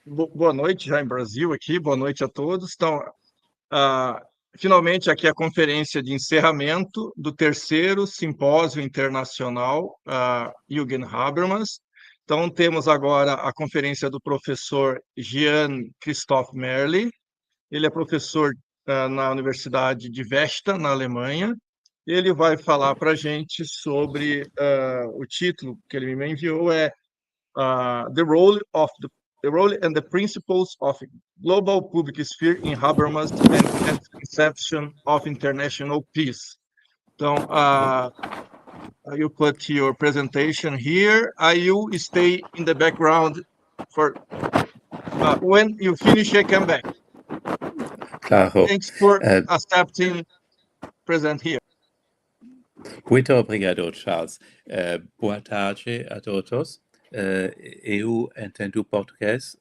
Boa noite já em Brasil aqui, boa noite a todos. Então, finalmente aqui a conferência de encerramento do terceiro simpósio internacional Jürgen Habermas. Então, temos agora a conferência do professor Jean-Christophe Merle. Ele é professor na Universidade de Vesta, na Alemanha. Ele vai falar para a gente sobre o título que ele me enviou The Role and the Principles of Global Public Sphere in Habermas and Kant's Conception of International Peace. Então, you put your presentation here. You stay in the background for when you finish, I come back. Claro. Thanks for accepting present here. Muito obrigado, Charles. Boa tarde a todos. Eu entendo português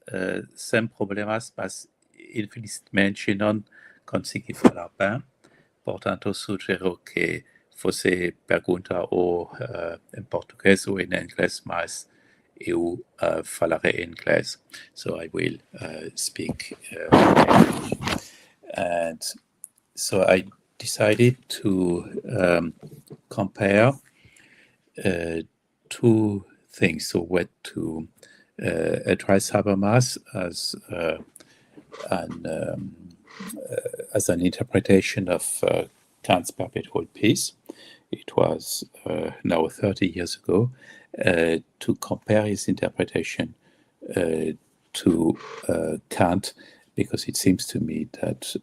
sem problemas, mas infelizmente não consegui falar bem. Portanto, sugiro que você pergunta ou em português ou em inglês, mas eu falarei em inglês. So I will speak English. And so I decided to compare two things. So what to address Habermas as an interpretation of Kant's perpetual peace. It was now 30 years ago, to compare his interpretation to Kant, because it seems to me that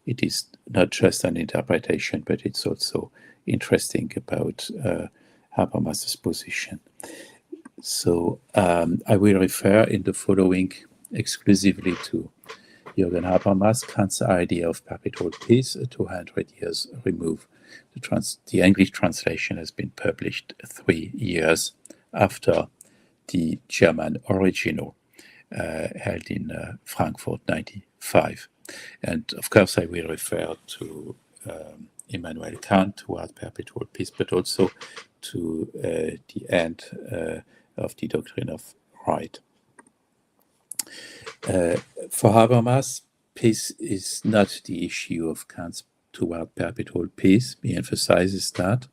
it is not just an interpretation, but it's also interesting about Habermas's position. So I will refer in the following exclusively to Jürgen Habermas, Kant's idea of perpetual peace, 200 years removed. The English translation has been published 3 years after the German original, held in Frankfurt 95. And of course, I will refer to Immanuel Kant toward perpetual peace, but also to the end of the doctrine of right. For Habermas, peace is not the issue of Kant's toward perpetual peace. He emphasizes that,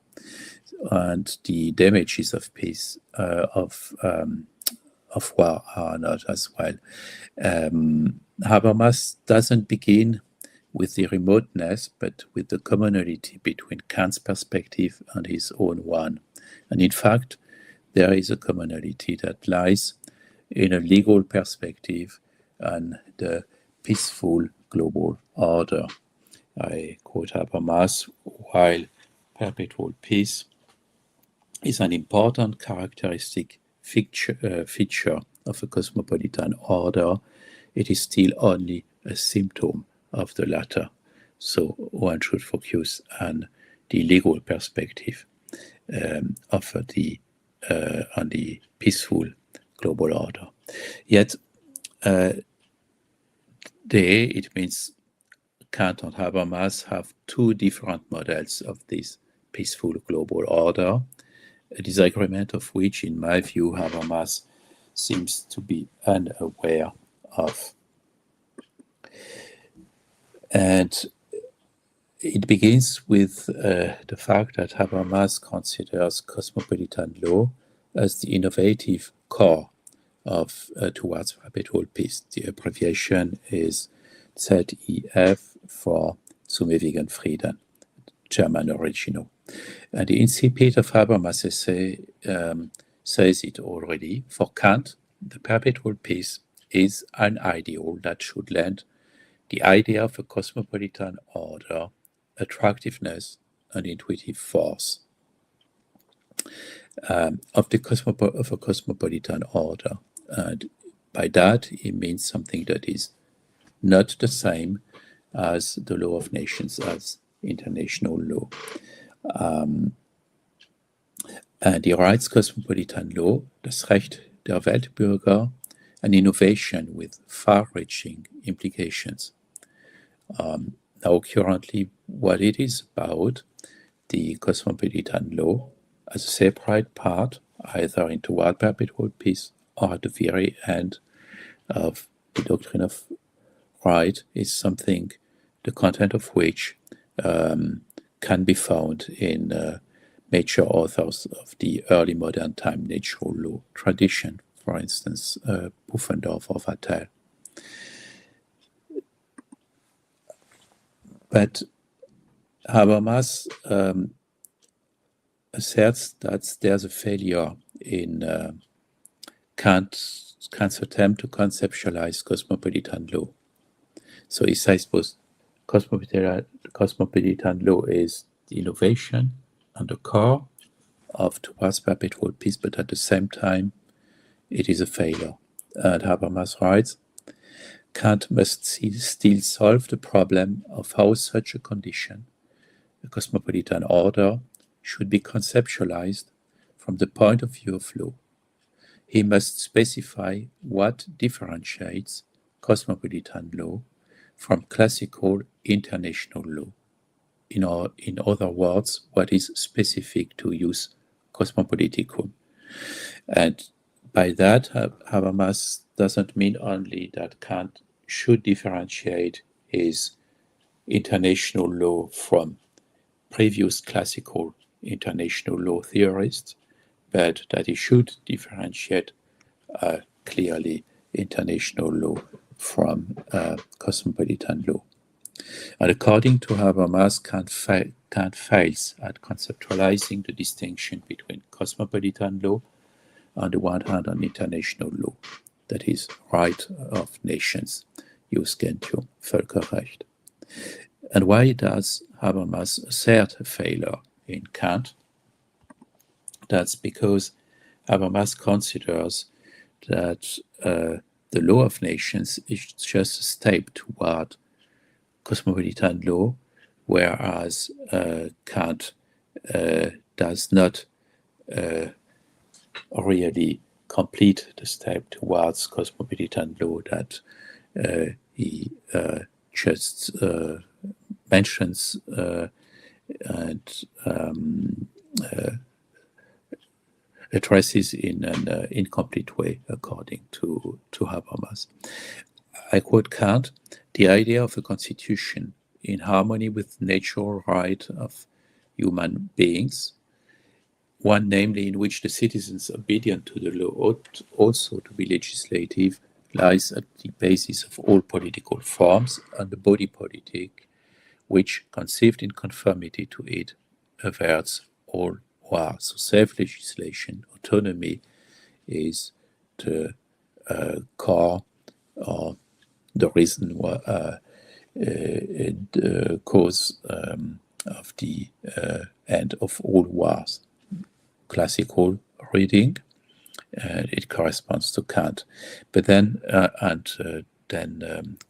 and the damages of peace of war are not as well. Habermas doesn't begin with the remoteness, but with the commonality between Kant's perspective and his own one. And in fact, there is a commonality that lies in a legal perspective and the peaceful global order. I quote Habermas: while perpetual peace is an important characteristic feature of a cosmopolitan order, it is still only a symptom of the latter. So one should focus on the legal perspective of on the peaceful global order. Yet, it means Kant and Habermas have two different models of this peaceful global order, a disagreement of which, in my view, Habermas seems to be unaware of. And it begins with the fact that Habermas considers cosmopolitan law as the innovative core of towards perpetual peace. The abbreviation is ZEF for Zum ewigen Frieden, German original. And the incipit of Habermas' essay says it already. For Kant, the perpetual peace is an ideal that should lend the idea of a cosmopolitan order attractiveness and intuitive force. Of a cosmopolitan order. And by that, he means something that is not the same as the law of nations, as international law. And he writes cosmopolitan law, das Recht der Weltbürger, an innovation with far-reaching implications. Now, currently, what it is about, the cosmopolitan law, as a separate part, either in toward perpetual peace or at the very end of the doctrine of right is something, the content of which can be found in major authors of the early modern time natural law tradition, for instance, Pufendorf or Vattel. But Habermas asserts that there's a failure in Kant's attempt to conceptualize cosmopolitan law. So he says both cosmopolitan law is the innovation and the core of towards perpetual peace, but at the same time, it is a failure. And Habermas writes, Kant must still solve the problem of how such a condition, a cosmopolitan order, should be conceptualized from the point of view of law. He must specify what differentiates cosmopolitan law from classical international law. In other words, what is specific to use cosmopoliticum. And by that, Habermas doesn't mean only that Kant should differentiate his international law from previous classical international law theorists, but that he should differentiate clearly international law from cosmopolitan law. And according to Habermas, Kant fails at conceptualizing the distinction between cosmopolitan law on the one hand and international law, that is, right of nations, Jus Gentium, Völkerrecht. And why does Habermas assert a failure in Kant? That's because Habermas considers that the law of nations is just a step toward cosmopolitan law, whereas Kant does not really complete the step towards cosmopolitan law that he just mentions and addresses in an incomplete way, according to Habermas. I quote Kant, "The idea of a constitution in harmony with natural right of human beings, one namely in which the citizens obedient to the law ought also to be legislative, lies at the basis of all political forms and the body politic, which, conceived in conformity to it, averts all war." So self-legislation, autonomy, is the core or the reason why the cause of the end of all wars. Classical reading, it corresponds to Kant, but then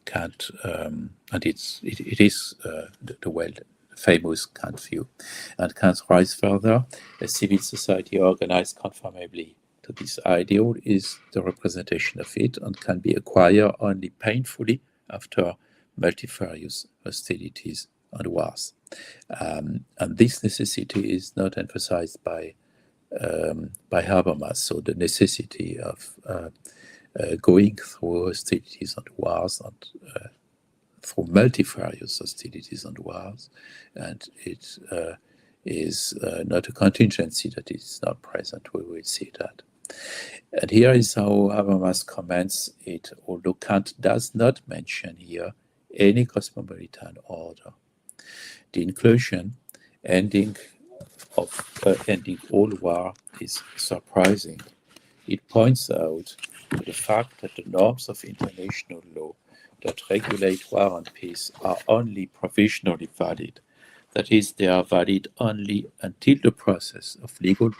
Kant, and it is the well famous Kant view, and Kant writes further: a civil society organized conformably to this ideal is the representation of it and can be acquired only painfully after multifarious hostilities and wars. And this necessity is not emphasized by Habermas. So the necessity of going through hostilities and wars and through multifarious hostilities and wars, and it is not a contingency that is not present. We will see that. And here is how Habermas comments it, although Kant does not mention here any cosmopolitan order. The inclusion ending all war is surprising. It points out the fact that the norms of international law that regulate war and peace are only provisionally valid. That is, they are valid only until the process of legal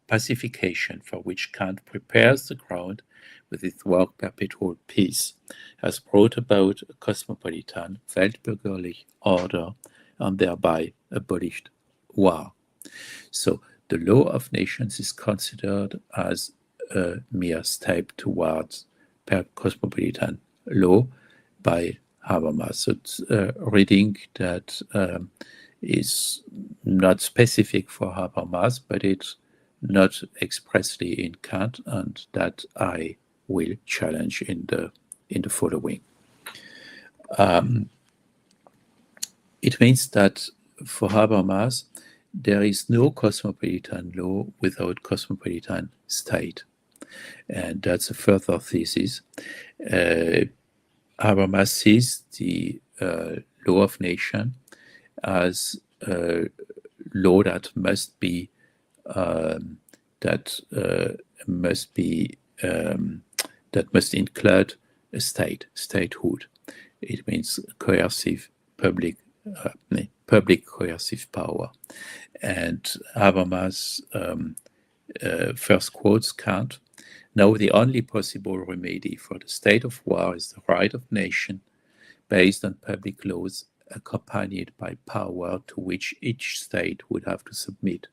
pacification for which Kant prepares the ground with his work Perpetual Peace has brought about a cosmopolitan Weltbürgerlich order and thereby abolished war. So the law of nations is considered as a mere step towards cosmopolitan law by Habermas. So it's a reading that is not specific for Habermas, but it not expressly in Kant, and that I will challenge in the following. It means that for Habermas, there is no cosmopolitan law without cosmopolitan state. And that's a further thesis. Habermas sees the law of nation as a law that must be that must include a statehood. It means coercive public coercive power. And Habermas first quotes Kant: "Now the only possible remedy for the state of war is the right of nation, based on public laws, accompanied by power to which each state would have to submit,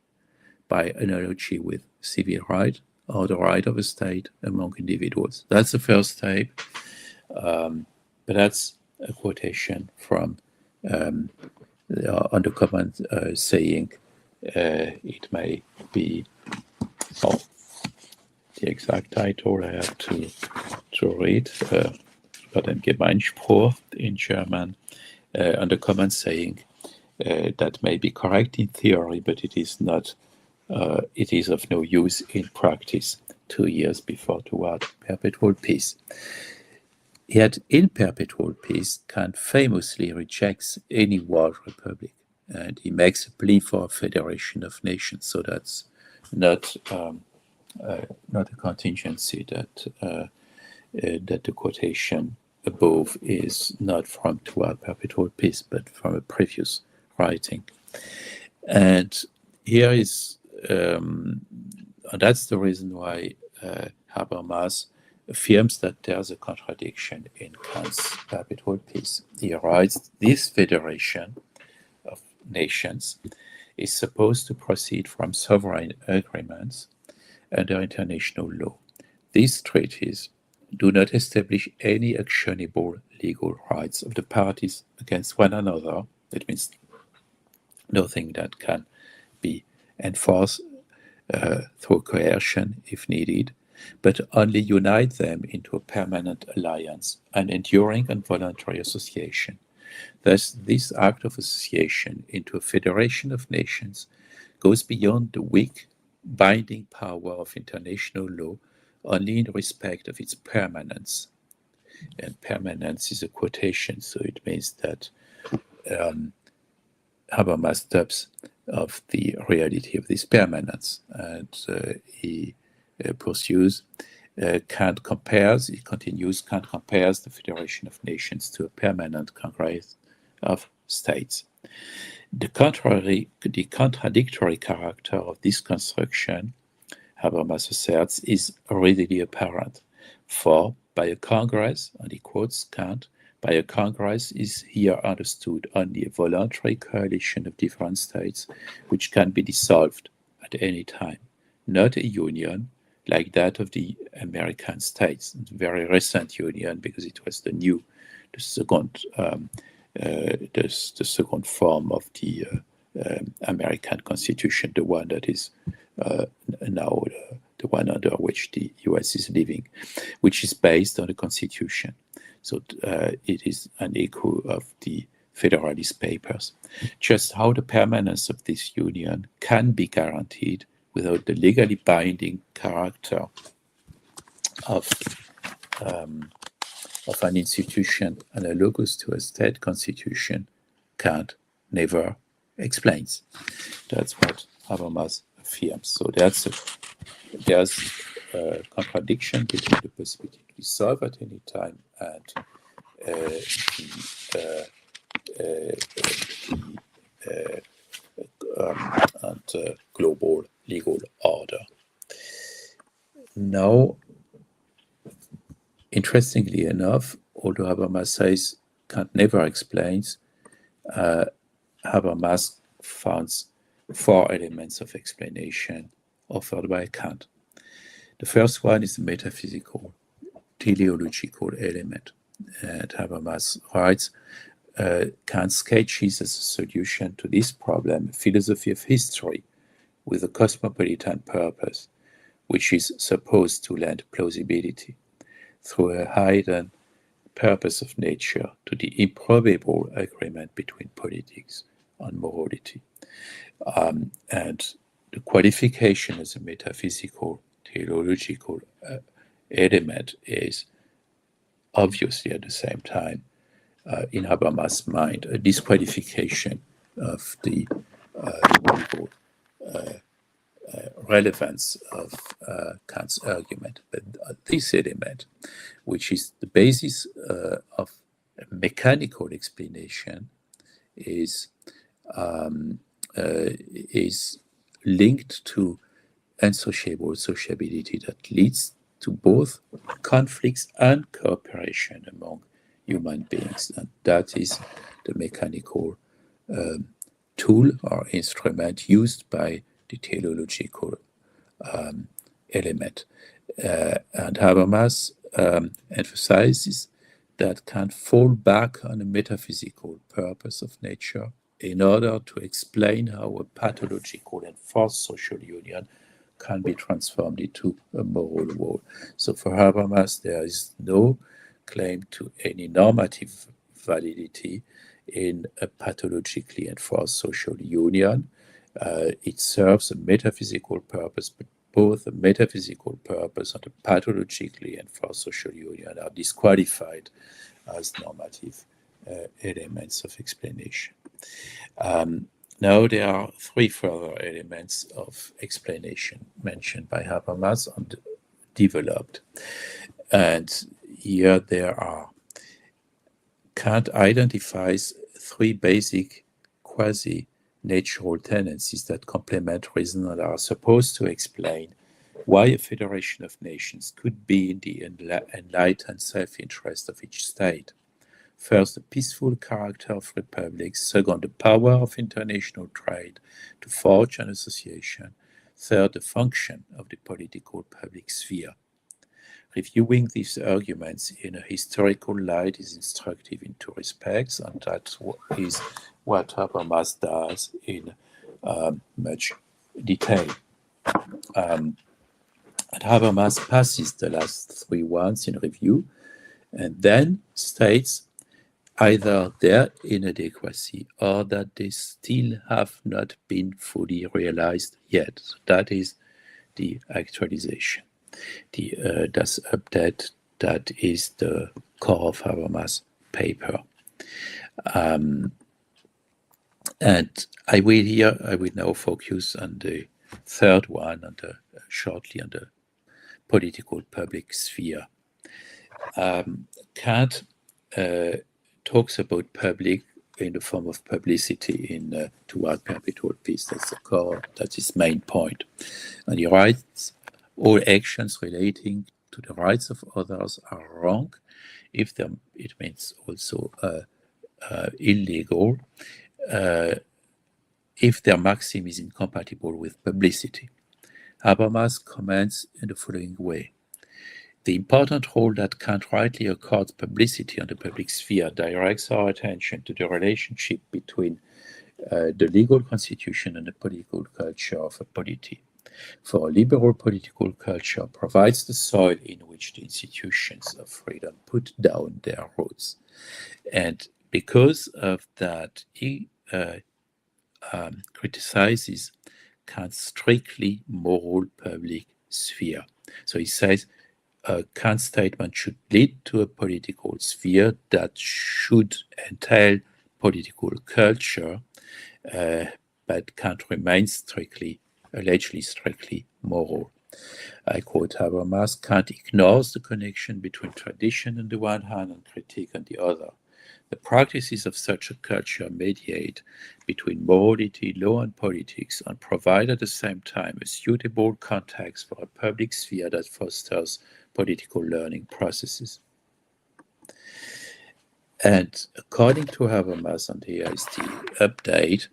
by analogy with civil right or the right of a state among individuals." That's the first type, but that's a quotation from on the comment saying it may be the exact title I have to read, but then Gemeinspruch in German, on the comment saying that may be correct in theory, but it is not. It is of no use in practice 2 years before Toward Perpetual Peace. Yet in Perpetual Peace, Kant famously rejects any world republic, and he makes a plea for a federation of nations. So that's not a contingency that the quotation above is not from Toward Perpetual Peace, but from a previous writing. And here is, that's the reason why Habermas affirms that there's a contradiction in Kant's Perpetual Peace. He writes, "This federation of nations is supposed to proceed from sovereign agreements under international law. These treaties do not establish any actionable legal rights of the parties against one another." That means nothing that can be enforced through coercion if needed, but only unite them into a permanent alliance, an enduring and voluntary association. Thus, this act of association into a federation of nations goes beyond the weak binding power of international law only in respect of its permanence. And permanence is a quotation, so it means that Habermas dubs of the reality of this permanence. And he pursues, Kant compares the Federation of Nations to a permanent Congress of States. The contradictory character of this construction, Habermas asserts, is readily apparent. For by a Congress, and he quotes Kant, by a Congress is here understood only a voluntary coalition of different states which can be dissolved at any time, not a union like that of the American states, a very recent union because it was the second form of the American Constitution, the one that is now the one under which the US is living, which is based on the Constitution. So it is an echo of the Federalist Papers. Just how the permanence of this union can be guaranteed without the legally binding character of an institution analogous to a state constitution, Kant never explains. That's what Habermas affirms. So there's a contradiction between the possibility to dissolve at any time and global legal order. Now, interestingly enough, although Habermas says Kant never explains, Habermas founds 4 elements of explanation offered by Kant. The first one is the metaphysical, teleological element. And Habermas writes, Kant sketches as a solution to this problem a philosophy of history with a cosmopolitan purpose, which is supposed to lend plausibility through a hidden purpose of nature to the improbable agreement between politics and morality. And the qualification as a metaphysical, theological element is obviously at the same time, in Habermas' mind, a disqualification of the legal relevance of Kant's argument. But this element, which is the basis of a mechanical explanation, is linked to unsociable sociability that leads to both conflicts and cooperation among human beings. And that is the mechanical tool or instrument used by the teleological element. And Habermas emphasizes that Kant fall back on a metaphysical purpose of nature in order to explain how a pathological and forced social union can be transformed into a moral world. So for Habermas, there is no claim to any normative validity in a pathologically enforced social union. It serves a metaphysical purpose, but both the metaphysical purpose and the pathologically enforced social union are disqualified as normative elements of explanation. Now there are three further elements of explanation mentioned by Habermas and developed. And here there are. Kant identifies three basic quasi-natural tendencies that complement reason and are supposed to explain why a federation of nations could be in the enlightened self-interest of each state. First, the peaceful character of republics. Second, the power of international trade to forge an association. Third, the function of the political public sphere. Reviewing these arguments in a historical light is instructive in two respects, and that is what Habermas does in much detail. And Habermas passes the last three ones in review and then states either their inadequacy or that they still have not been fully realized yet. So that is the actualization. The Das Update, that is the core of Habermas' paper. And I will now focus on the third one, shortly on the political public sphere. Kant talks about public in the form of publicity in Toward Perpetual Peace. That's the core, that's his main point. And he writes, all actions relating to the rights of others are wrong, if it means also illegal, if their maxim is incompatible with publicity. Habermas comments in the following way. The important role that Kant rightly accords publicity on the public sphere directs our attention to the relationship between the legal constitution and the political culture of a polity. For a liberal political culture provides the soil in which the institutions of freedom put down their roots. And because of that, he criticizes Kant's strictly moral public sphere. So he says, Kant's statement should lead to a political sphere that should entail political culture, but Kant remains allegedly strictly moral. I quote Habermas, Kant ignores the connection between tradition on the one hand and critique on the other. The practices of such a culture mediate between morality, law, and politics, and provide at the same time a suitable context for a public sphere that fosters political learning processes. And according to Habermas, and here is the update,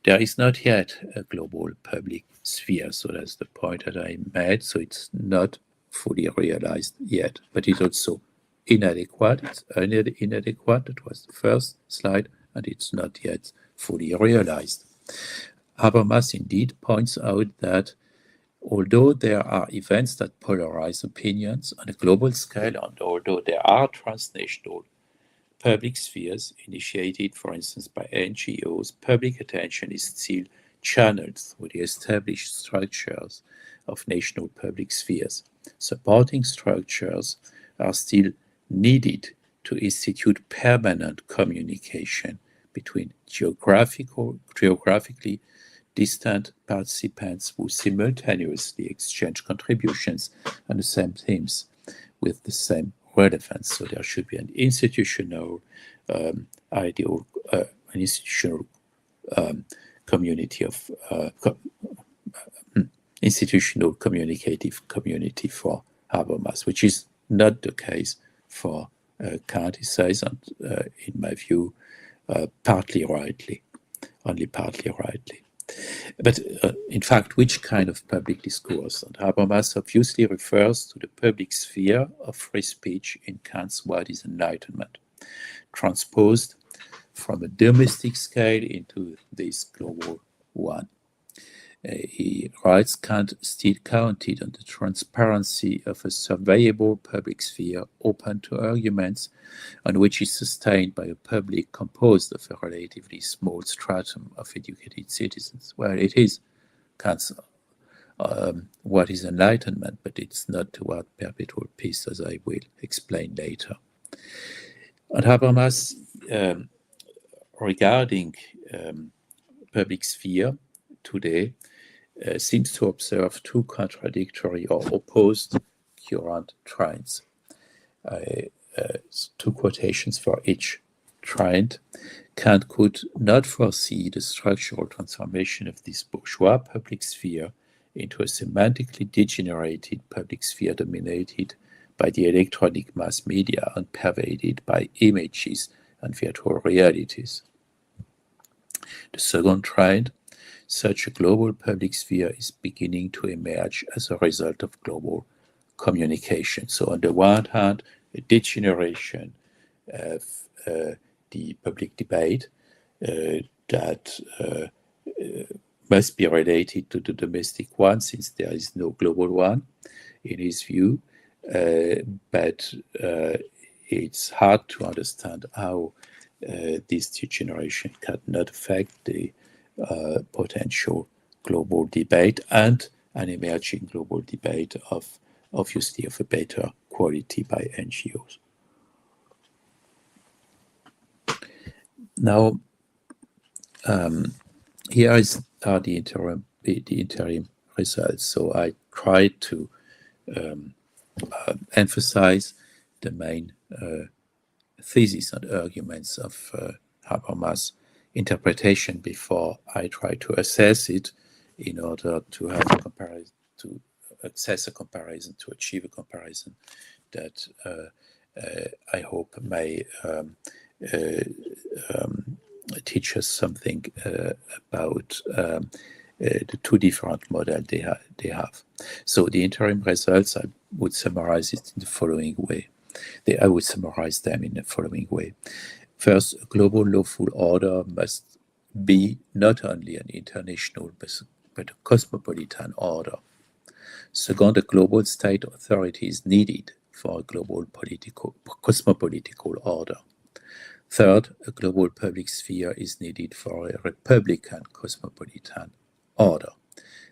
there is not yet a global public sphere. So that's the point that I made. So it's not fully realized yet, but it's also inadequate. It's inadequate. That was the first slide, and it's not yet fully realized. Habermas indeed points out that although there are events that polarize opinions on a global scale, and although there are transnational public spheres initiated, for instance, by NGOs, public attention is still channeled through the established structures of national public spheres. Supporting structures are still needed to institute permanent communication between geographically distant participants who simultaneously exchange contributions on the same themes with the same relevance. So there should be an institutional community of institutional communicative community for Habermas, which is not the case for Kant, he says, and in my view, partly rightly, only partly rightly. But in fact, which kind of public discourse? And Habermas obviously refers to the public sphere of free speech in Kant's What is Enlightenment, transposed from a domestic scale into this global one. He writes, Kant still counted on the transparency of a surveyable public sphere open to arguments, and which is sustained by a public composed of a relatively small stratum of educated citizens. Well, it is Kant's What is Enlightenment, but it's not toward perpetual peace, as I will explain later. And Habermas, regarding public sphere today, seems to observe two contradictory or opposed current trends. Two quotations for each trend. Kant could not foresee the structural transformation of this bourgeois public sphere into a semantically degenerated public sphere dominated by the electronic mass media and pervaded by images and virtual realities. The second trend, such a global public sphere is beginning to emerge as a result of global communication. So on the one hand, a degeneration of the public debate that must be related to the domestic one, since there is no global one, in his view. But it's hard to understand how this degeneration cannot affect the potential global debate and an emerging global debate of, obviously, of a better quality by NGOs. Now, here are the interim results. So I tried to emphasize the main theses and arguments of Habermas' interpretation before I try to assess it, in order to have a comparison, to access a comparison, to achieve a comparison that I hope may teach us something about the two different models they have. So the interim results, I would summarize it in the following way. I would summarize them in the following way. First, a global lawful order must be not only an international but a cosmopolitan order. Second, a global state authority is needed for a global cosmopolitical order. Third, a global public sphere is needed for a republican cosmopolitan order.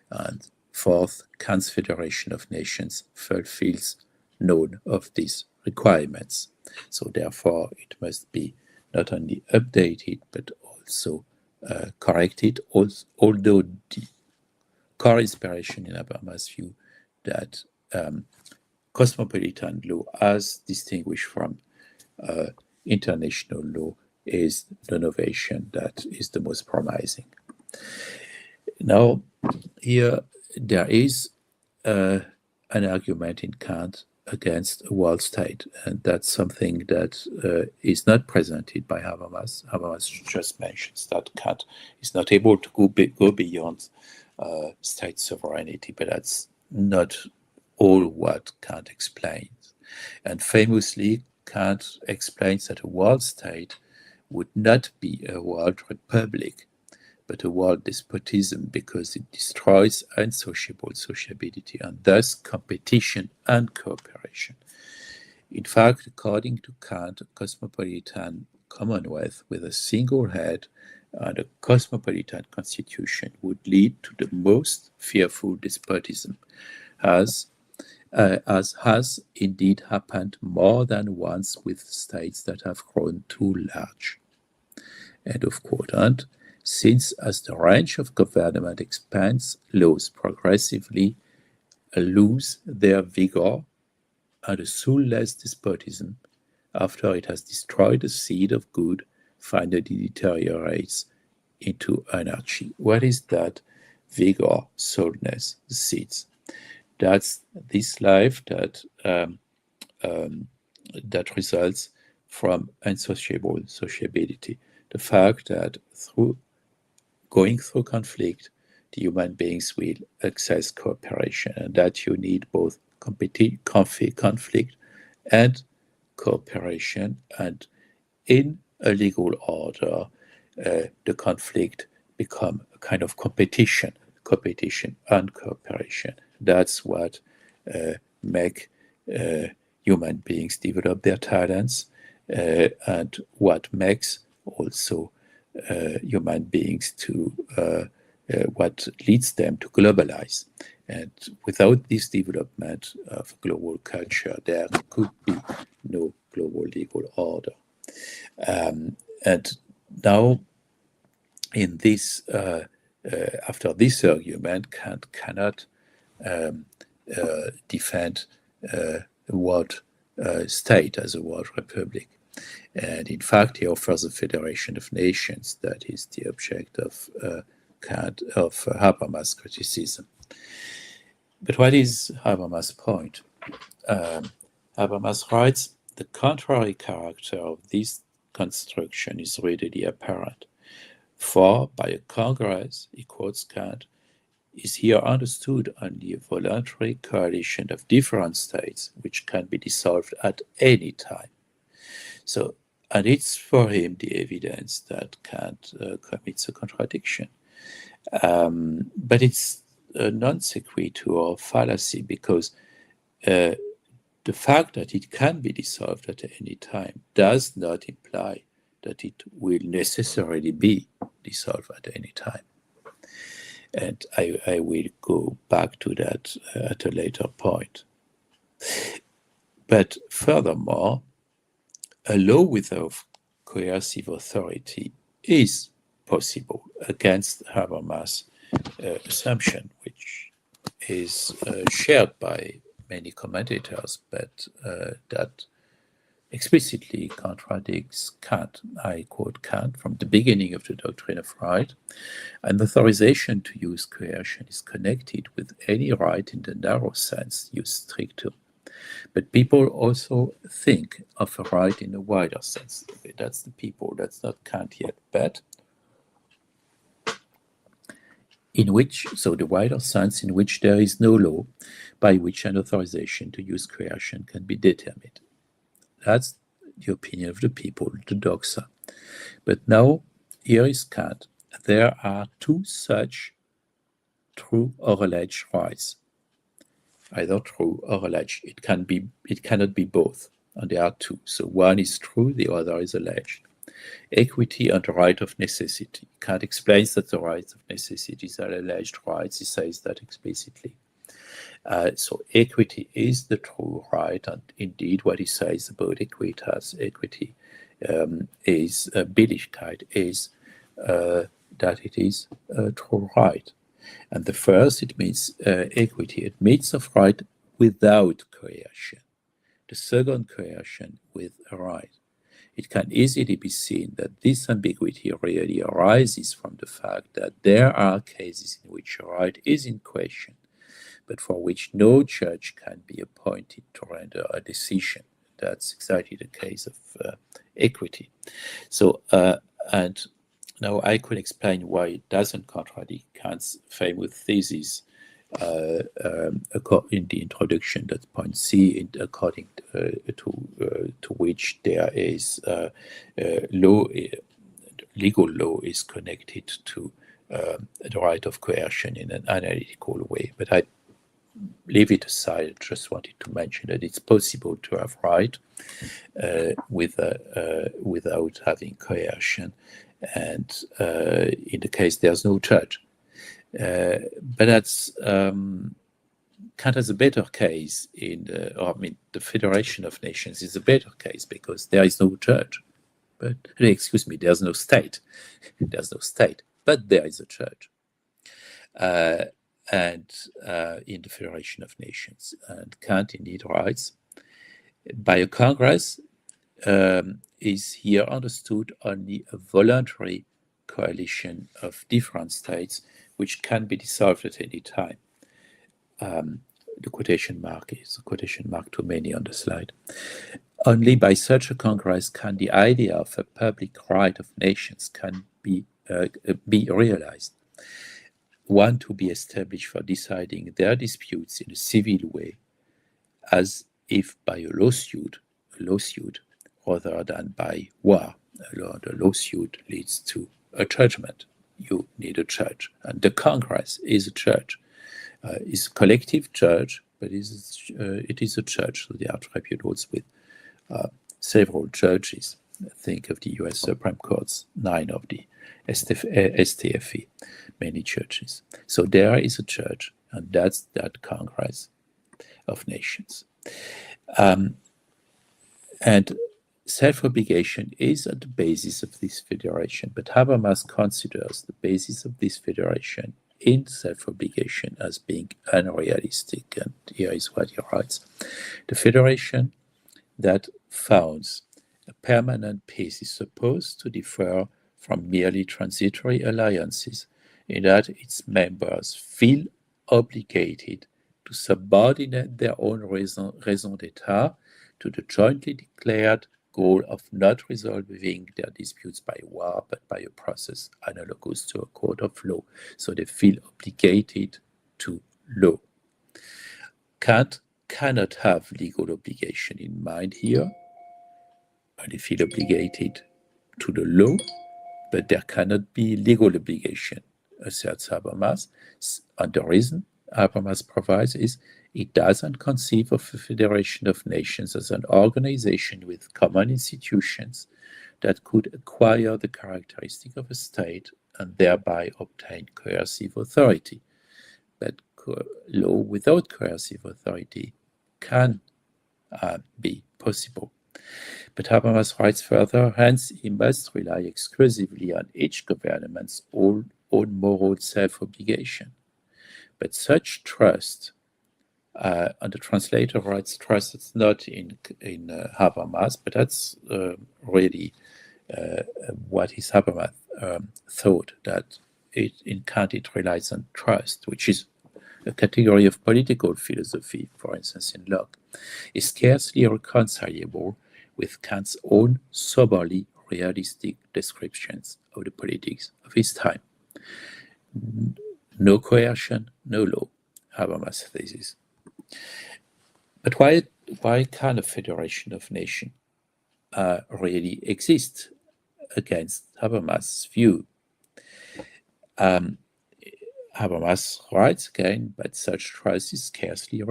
And fourth, Kant's Federation of Nations fulfills none of these requirements. So therefore, it must be not only updated, but also corrected, although the core inspiration in Habermas' view that cosmopolitan law, as distinguished from international law, is the innovation that is the most promising. Now, here there is an argument in Kant against a world state, and that's something that is not presented by Habermas. Habermas just mentions that Kant is not able to go beyond state sovereignty, but that's not all what Kant explains. And famously, Kant explains that a world state would not be a world republic, but a world despotism because it destroys unsociable sociability and thus competition and cooperation. In fact, according to Kant, a cosmopolitan commonwealth with a single head and a cosmopolitan constitution would lead to the most fearful despotism, as has indeed happened more than once with states that have grown too large. End of quote. And since as the range of government expands, laws progressively lose their vigor, and a soulless despotism, after it has destroyed the seed of good, finally deteriorates into anarchy. What is that vigor, soulness, seeds? That's this life that that results from unsociable sociability. The fact that through going through conflict, the human beings will access cooperation, and that you need both conflict and cooperation, and in a legal order, the conflict become a kind of competition and cooperation. That's what make human beings develop their talents, and what makes also human beings to what leads them to globalize. And without this development of global culture, there could be no global legal order. And now, in this, after this argument, Kant cannot defend a world state as a world republic. And in fact, he offers a federation of nations that is the object of Habermas' criticism. But what is Habermas' point? Habermas writes, the contrary character of this construction is readily apparent. For by a congress, he quotes Kant, is here understood only a voluntary coalition of different states which can be dissolved at any time. So, and it's for him the evidence that Kant commits a contradiction. But it's a non sequitur or fallacy, because the fact that it can be dissolved at any time does not imply that it will necessarily be dissolved at any time. And I will go back to that at a later point. But furthermore, a law without coercive authority is possible against Habermas' assumption, which is shared by many commentators, but that explicitly contradicts Kant. I quote Kant from the beginning of the Doctrine of Right. An authorization to use coercion is connected with any right in the narrow sense used stricto. But people also think of a right in a wider sense. Okay, that's the people, that's not Kant yet, but in which, so the wider sense in which there is no law by which an authorization to use coercion can be determined. That's the opinion of the people, the doxa. But now, here is Kant. There are two such true or alleged rights. Either true or alleged. It cannot be both. And there are two. So one is true, the other is alleged. Equity and the right of necessity. Kant explains that the rights of necessity are alleged rights. He says that explicitly. So equity is the true right, and indeed what he says about equity is Billigkeit, is that it is a true right. And the first, it means equity admits of right without coercion. The second, coercion with a right. It can easily be seen that this ambiguity really arises from the fact that there are cases in which a right is in question, but for which no judge can be appointed to render a decision. That's exactly the case of equity. So, and now I could explain why it doesn't contradict Kant's famous thesis in the introduction, that point C, according to which there is law, legal law is connected to the right of coercion in an analytical way. But I leave it aside. I just wanted to mention that it's possible to have right without having coercion, and in the case there's no judge. But that's Kant has a better case the Federation of Nations is a better case because there is no judge. But excuse me, there's no state. There's no state, but there is a judge. And in the Federation of Nations, and Kant indeed writes, by a Congress is here understood only a voluntary coalition of different states which can be dissolved at any time. The quotation mark is a quotation mark too many on the slide. Only by such a Congress can the idea of a public right of nations can be realized, one to be established for deciding their disputes in a civil way, as if by a lawsuit, rather than by war. The lawsuit leads to a judgment. You need a judge, and the Congress is a judge. Is a collective judge, but it is a judge. So there are tribunals with several judges. Think of the U.S. Supreme Court's 9 of the STFE, many judges. So there is a judge, and that's that Congress of Nations. And self-obligation is at the basis of this federation, but Habermas considers the basis of this federation in self-obligation as being unrealistic. And here is what he writes. The federation that founds a permanent peace is supposed to differ from merely transitory alliances in that its members feel obligated to subordinate their own raison d'etat to the jointly declared goal of not resolving their disputes by war, but by a process analogous to a court of law. So they feel obligated to law. Kant cannot have legal obligation in mind here, and they feel obligated to the law, but there cannot be legal obligation, asserts Habermas. And the reason Habermas provides is it doesn't conceive of a federation of nations as an organization with common institutions that could acquire the characteristic of a state and thereby obtain coercive authority. But law without coercive authority can be possible. But Habermas writes further, hence he must rely exclusively on each government's own moral self-obligation. But such trust, and the translator writes trust, it's not in Habermas, but that's really what his Habermas thought, that in Kant it relies on trust, which is a category of political philosophy, for instance in Locke, is scarcely reconcilable with Kant's own soberly realistic descriptions of the politics of his time. No coercion, no law, Habermas' thesis. But why can a federation of nations really exist against Habermas' view? Habermas writes again, but such trust is scarcely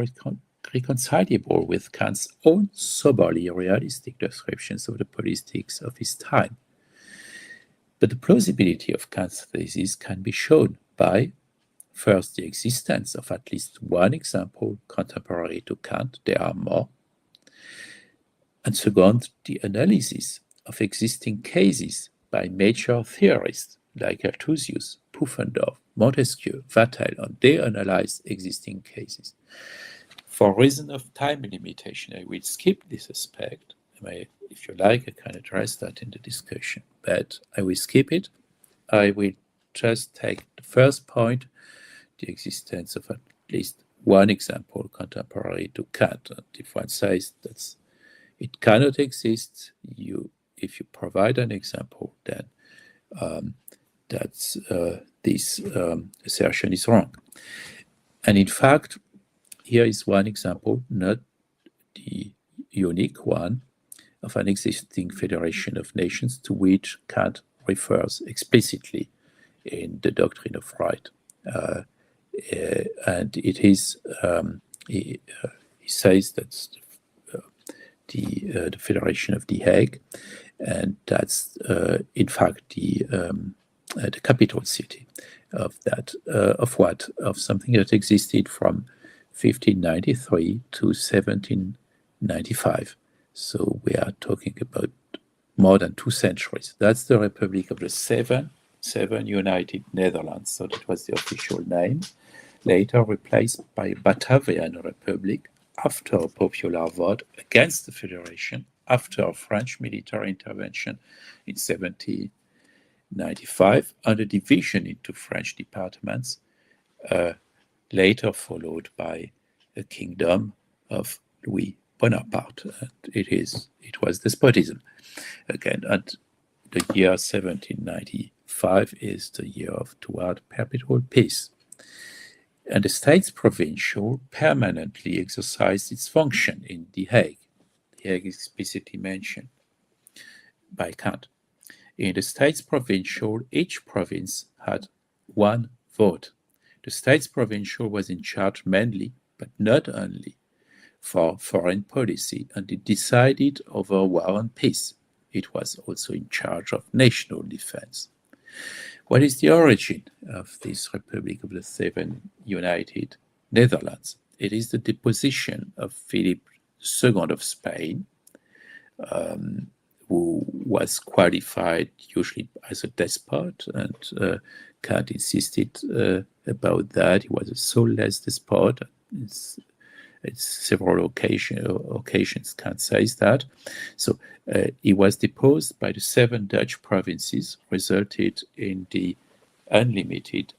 reconcilable with Kant's own soberly realistic descriptions of the politics of his time. But the plausibility of Kant's thesis can be shown by, first, the existence of at least one example contemporary to Kant, there are more, and second, the analysis of existing cases by major theorists like Althusius, Pufendorf, Montesquieu, Vattel, and they analyze existing cases. For reason of time limitation, I will skip this aspect. If you like, I can address that in the discussion, but I will skip it. I will just take the first point, the existence of at least one example contemporary to Kant. And if one says that it cannot exist, if you provide an example, then this assertion is wrong. And in fact, here is one example, not the unique one, of an existing federation of nations to which Kant refers explicitly in the doctrine of right. And it is, he says that's the Federation of The Hague, and that's in fact the capital city of that of something that existed from 1593 to 1795. So we are talking about more than 2 centuries. That's the Republic of the Seven United Netherlands. So that was the official name. Later replaced by Batavian Republic after a popular vote against the Federation, after a French military intervention in 1795, and a division into French departments, later followed by a kingdom of Louis Bonaparte. And it was despotism again. And the year 1795 is the year toward perpetual peace. And the States Provincial permanently exercised its function in The Hague. The Hague is explicitly mentioned by Kant. In the States Provincial, each province had one vote. The States Provincial was in charge mainly, but not only, for foreign policy, and it decided over war and peace. It was also in charge of national defense. What is the origin of this Republic of the Seven United Netherlands? It is the deposition of Philip II of Spain, who was qualified usually as a despot, and Kant insisted about that. He was a soulless despot. It's several occasions Kant says that. So he was deposed by the 7 Dutch provinces, resulted in the unlimited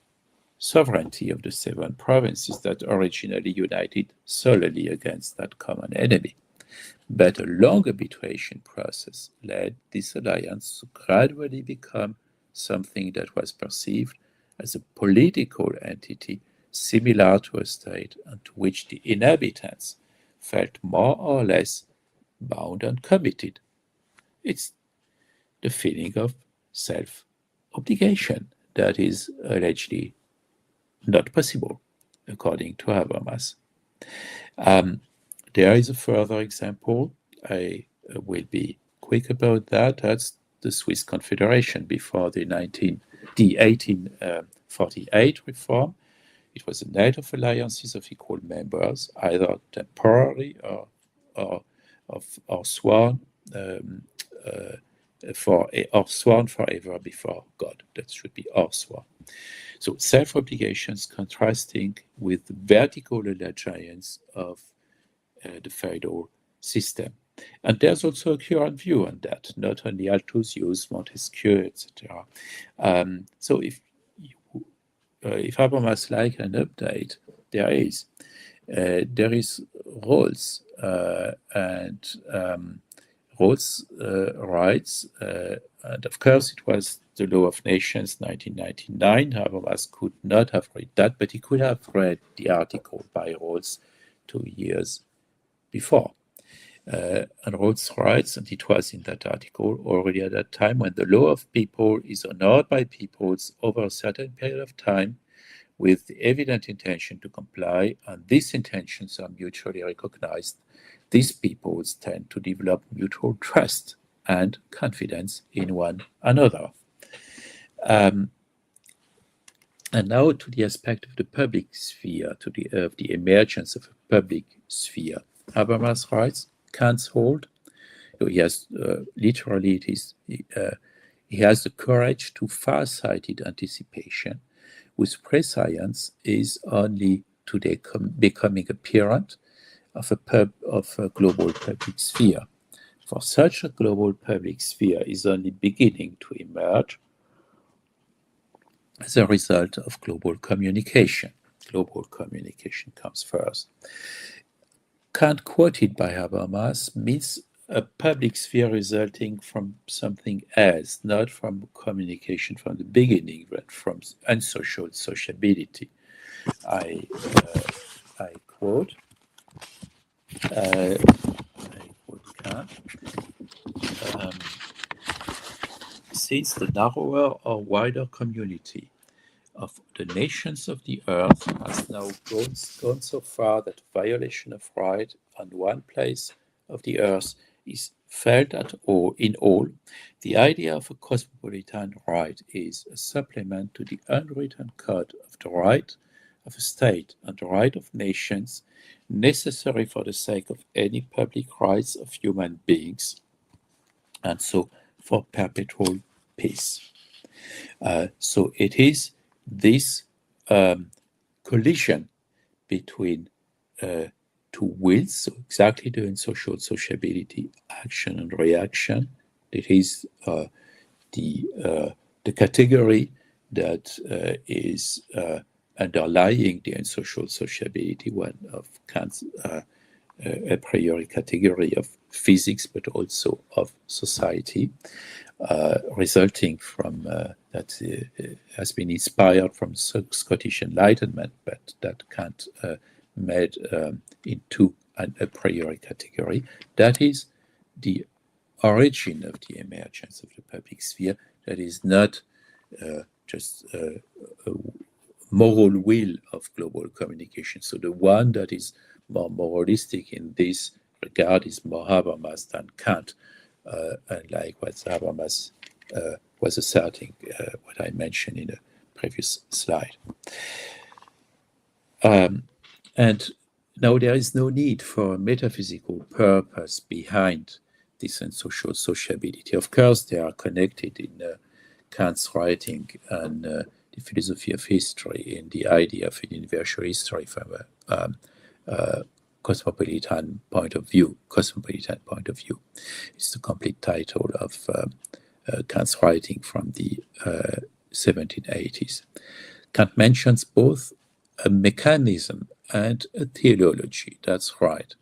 sovereignty of the 7 provinces that originally united solely against that common enemy. But a long arbitration process led this alliance to gradually become something that was perceived as a political entity similar to a state, and to which the inhabitants felt more or less bound and committed. It's the feeling of self-obligation that is allegedly not possible, according to Habermas. There is a further example. I will be quick about that. That's the Swiss Confederation before the 1848 reform. It was a net of alliances of equal members, either temporary or sworn sworn forever before God. That should be or sworn. So self-obligations contrasting with the vertical allegiance of the feudal system. And there's also a current view on that, not only Althusius, Montesquieu, etc. So if Habermas like an update, there is Rawls and Rawls' rights, and of course it was the Law of Nations 1999. Habermas could not have read that, but he could have read the article by Rawls 2 years before. And Rawls writes, and it was in that article already at that time, when the law of people is honored by peoples over a certain period of time with the evident intention to comply, and these intentions are mutually recognized, these peoples tend to develop mutual trust and confidence in one another. And now to the aspect of the public sphere, of the emergence of a public sphere. Habermas writes, Kant's hold. He has literally, he has the courage to far-sighted anticipation, whose prescience is only today becoming apparent of a global public sphere. For such a global public sphere is only beginning to emerge as a result of global communication. Global communication comes first. Kant, quoted by Habermas, means a public sphere resulting from something else, not from communication from the beginning, but from unsocial sociability. I quote Kant. Since the narrower or wider community of the nations of the earth has now gone so far that violation of right on one place of the earth is felt in all. The idea of a cosmopolitan right is a supplement to the unwritten code of the right of a state and the right of nations, necessary for the sake of any public rights of human beings, and so for perpetual peace. So it is this collision between two wills, so exactly doing social sociability, action and reaction. It is the category that is underlying the social sociability, one of Kant's a priori category of physics, but also of society, resulting from that has been inspired from Scottish Enlightenment, but that Kant made into an a priori category. That is the origin of the emergence of the public sphere. That is not just a moral will of global communication. So the one that is more moralistic in this regard is more Habermas than Kant, unlike what Habermas was asserting, what I mentioned in the previous slide. And now there is no need for a metaphysical purpose behind this and social sociability. Of course, they are connected in Kant's writing and the philosophy of history, in the idea of an universal history from a cosmopolitan point of view. It's the complete title of Kant's writing from the 1780s. Kant mentions both a mechanism and a teleology. That's right.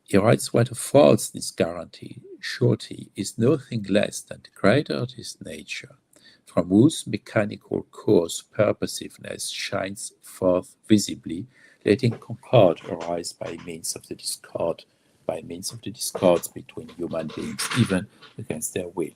He writes, what affords this guarantee, surety, is nothing less than the great artist nature, from whose mechanical course purposiveness shines forth visibly, letting concord arise by means of the discords between human beings, even against their will.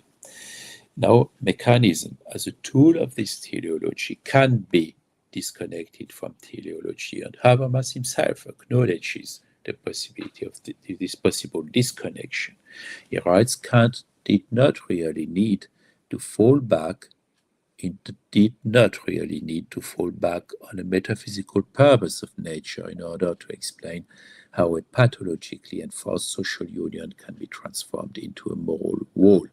Now, mechanism as a tool of this teleology can be disconnected from teleology, and Habermas himself acknowledges the possibility of this possible disconnection. He writes, Kant did not really need to fall back on a metaphysical purpose of nature in order to explain how a pathologically enforced social union can be transformed into a moral wall.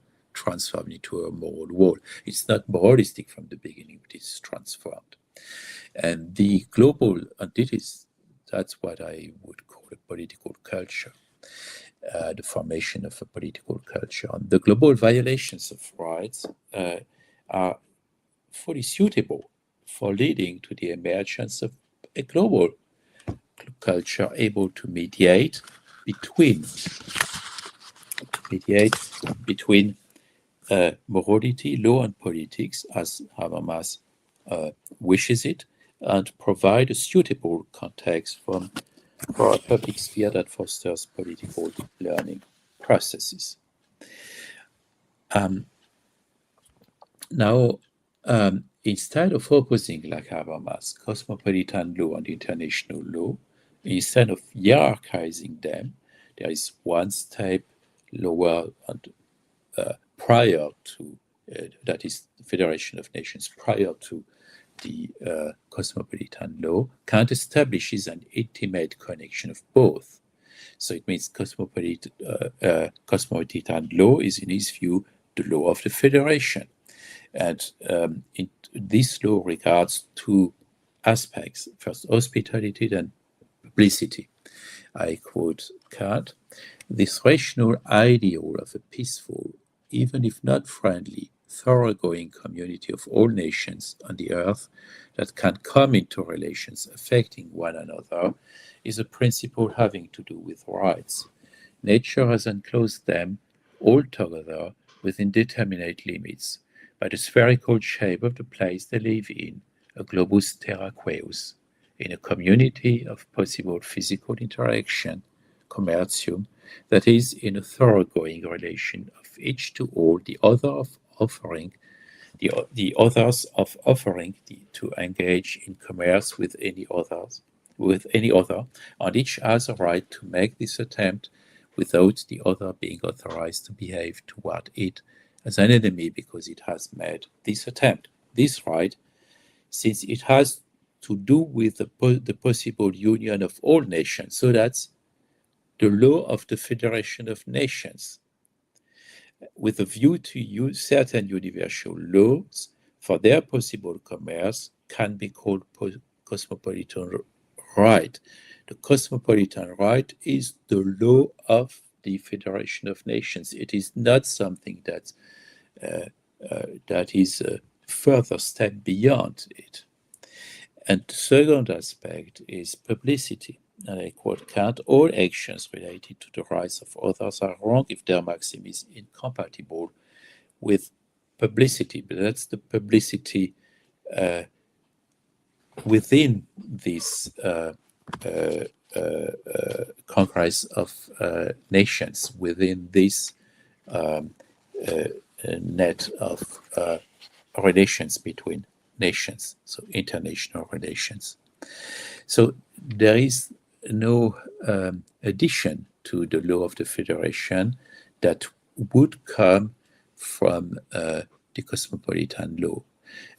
It's not moralistic from the beginning, it is transformed. And the global, that's what I would call a political culture, the formation of a political culture. And the global violations of rights are fully suitable for leading to the emergence of a global culture able to mediate between morality, law, and politics, as Habermas wishes it, and provide a suitable context for a public sphere that fosters political learning processes. Now, instead of opposing, like Habermas, cosmopolitan law and international law, instead of hierarchizing them, there is one step lower and prior to, that is the Federation of Nations, prior to the cosmopolitan law. Kant establishes an intimate connection of both. So it means cosmopolitan law is, in his view, the law of the Federation. And this law regards two aspects. First, hospitality and publicity. I quote Kant, this rational ideal of a peaceful, even if not friendly, thoroughgoing community of all nations on the earth that can come into relations affecting one another is a principle having to do with rights. Nature has enclosed them all together within determinate limits by the spherical shape of the place they live in, a globus terraqueus, in a community of possible physical interaction, commercium, that is, in a thoroughgoing relation of each to all, the other of offering the authors of offering to engage in commerce with any other, and each has a right to make this attempt without the other being authorized to behave toward it as an enemy because it has made this attempt. This right, since it has to do with the possible union of all nations, so that's the law of the Federation of Nations, with a view to use certain universal laws for their possible commerce, can be called cosmopolitan right. The cosmopolitan right is the law of the Federation of Nations. It is not something that is a further step beyond it. And the second aspect is publicity. And I quote Kant, all actions related to the rights of others are wrong if their maxim is incompatible with publicity. But that's the publicity within this Congress of Nations, within this net of relations between nations, so international relations. So there is no addition to the law of the Federation that would come from the cosmopolitan law.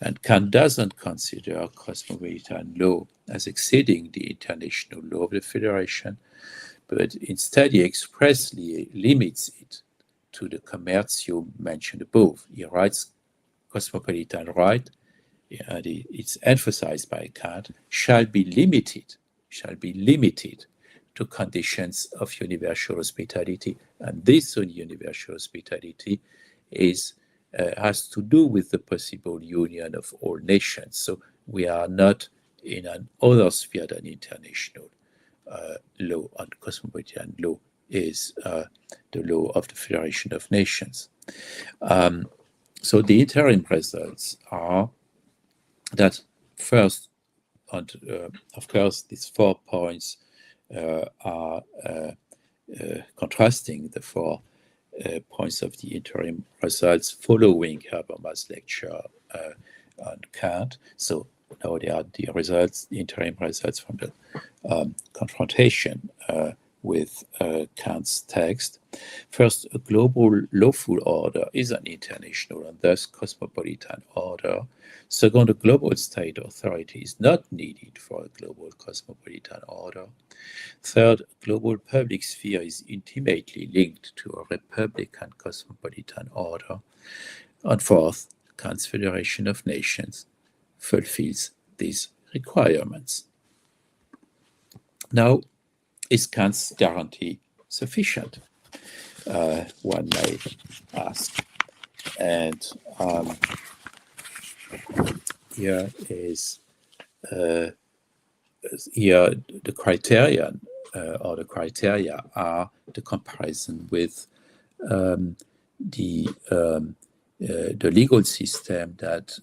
And Kant doesn't consider cosmopolitan law as exceeding the international law of the Federation, but instead he expressly limits it to the commercium mentioned above. He writes cosmopolitan right, and it's emphasized by Kant, shall be limited to conditions of universal hospitality. And this universal hospitality has to do with the possible union of all nations. So we are not in an other sphere than international law, and cosmopolitan law is the law of the Federation of Nations. So the interim results are that first, and of course, these 4 points are contrasting the 4 points of the interim results following Habermas' lecture on Kant. So now they are the results, the interim results from the confrontation with Kant's text. First, a global lawful order is an international and thus cosmopolitan order. Second, a global state authority is not needed for a global cosmopolitan order. Third, a global public sphere is intimately linked to a republican cosmopolitan order. And fourth, Kant's Federation of Nations fulfills these requirements. Now, is Kant's guarantee sufficient? One may ask. And here the criterion or the criteria are the comparison with the legal system that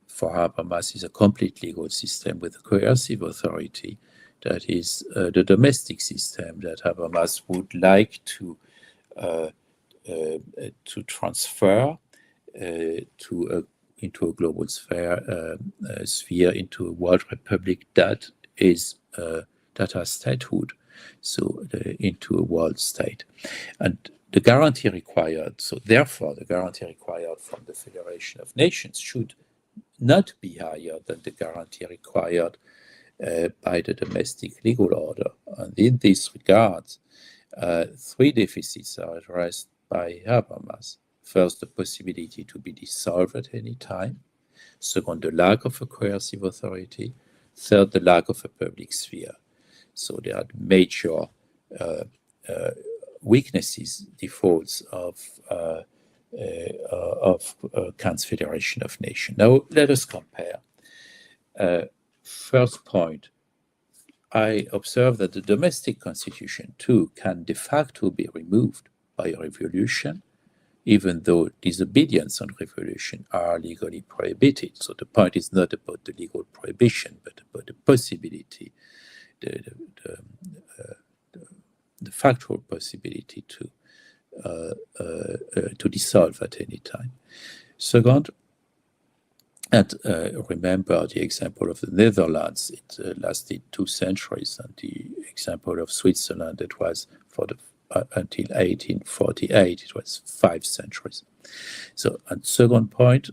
for Habermas is a complete legal system with a coercive authority. That is the domestic system that Habermas would like to transfer into a global sphere, into a world republic that has statehood, so into a world state. And the guarantee required, so therefore the guarantee required from the Federation of Nations should not be higher than the guarantee required by the domestic legal order. And in this regard, 3 deficits are addressed by Habermas. First, the possibility to be dissolved at any time. Second, the lack of a coercive authority. Third, the lack of a public sphere. So there are major weaknesses, defaults of Kant's Federation of Nations. Now, let us compare. First point, I observe that the domestic constitution too can de facto be removed by a revolution, even though disobedience and revolution are legally prohibited. So the point is not about the legal prohibition, but about the possibility, the factual possibility to dissolve at any time. Second, And remember the example of the Netherlands, it lasted 2 centuries, and the example of Switzerland, it was until 1848, it was 5 centuries. So, and second point,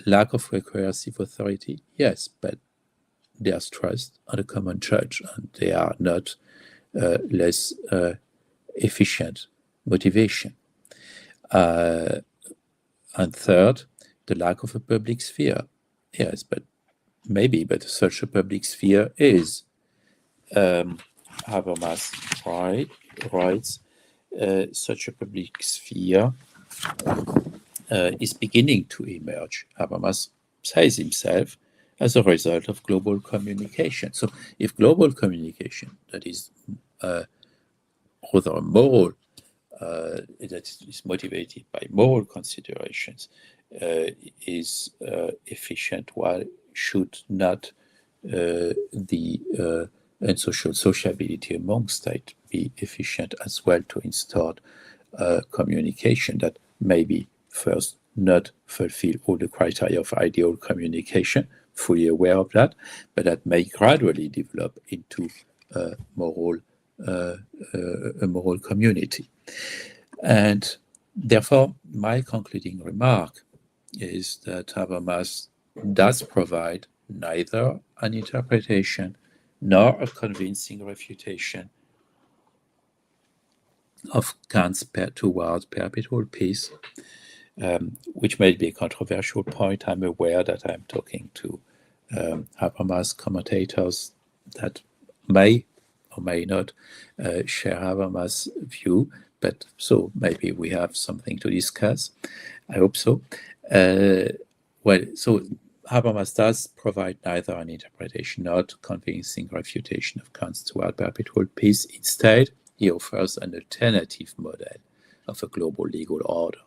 lack of recursive authority, yes, but there's trust on a common church, and they are not less efficient motivation. And third, the lack of a public sphere. Yes, but maybe, but such a public sphere is Habermas writes, such a public sphere is beginning to emerge. Habermas says himself, as a result of global communication. So if global communication, that is rather moral, that is motivated by moral considerations, is efficient, why should not the and sociability among states be efficient as well to install communication that maybe first not fulfill all the criteria of ideal communication, fully aware of that, but that may gradually develop into a moral community. And therefore, my concluding remark is that Habermas does provide neither an interpretation nor a convincing refutation of Kant's toward perpetual peace, which may be a controversial point. I'm aware that I'm talking to Habermas commentators that may or may not share Habermas' view, but so maybe we have something to discuss. I hope so. So Habermas does provide neither an interpretation nor convincing refutation of Kant's toward perpetual peace. Instead, he offers an alternative model of a global legal order.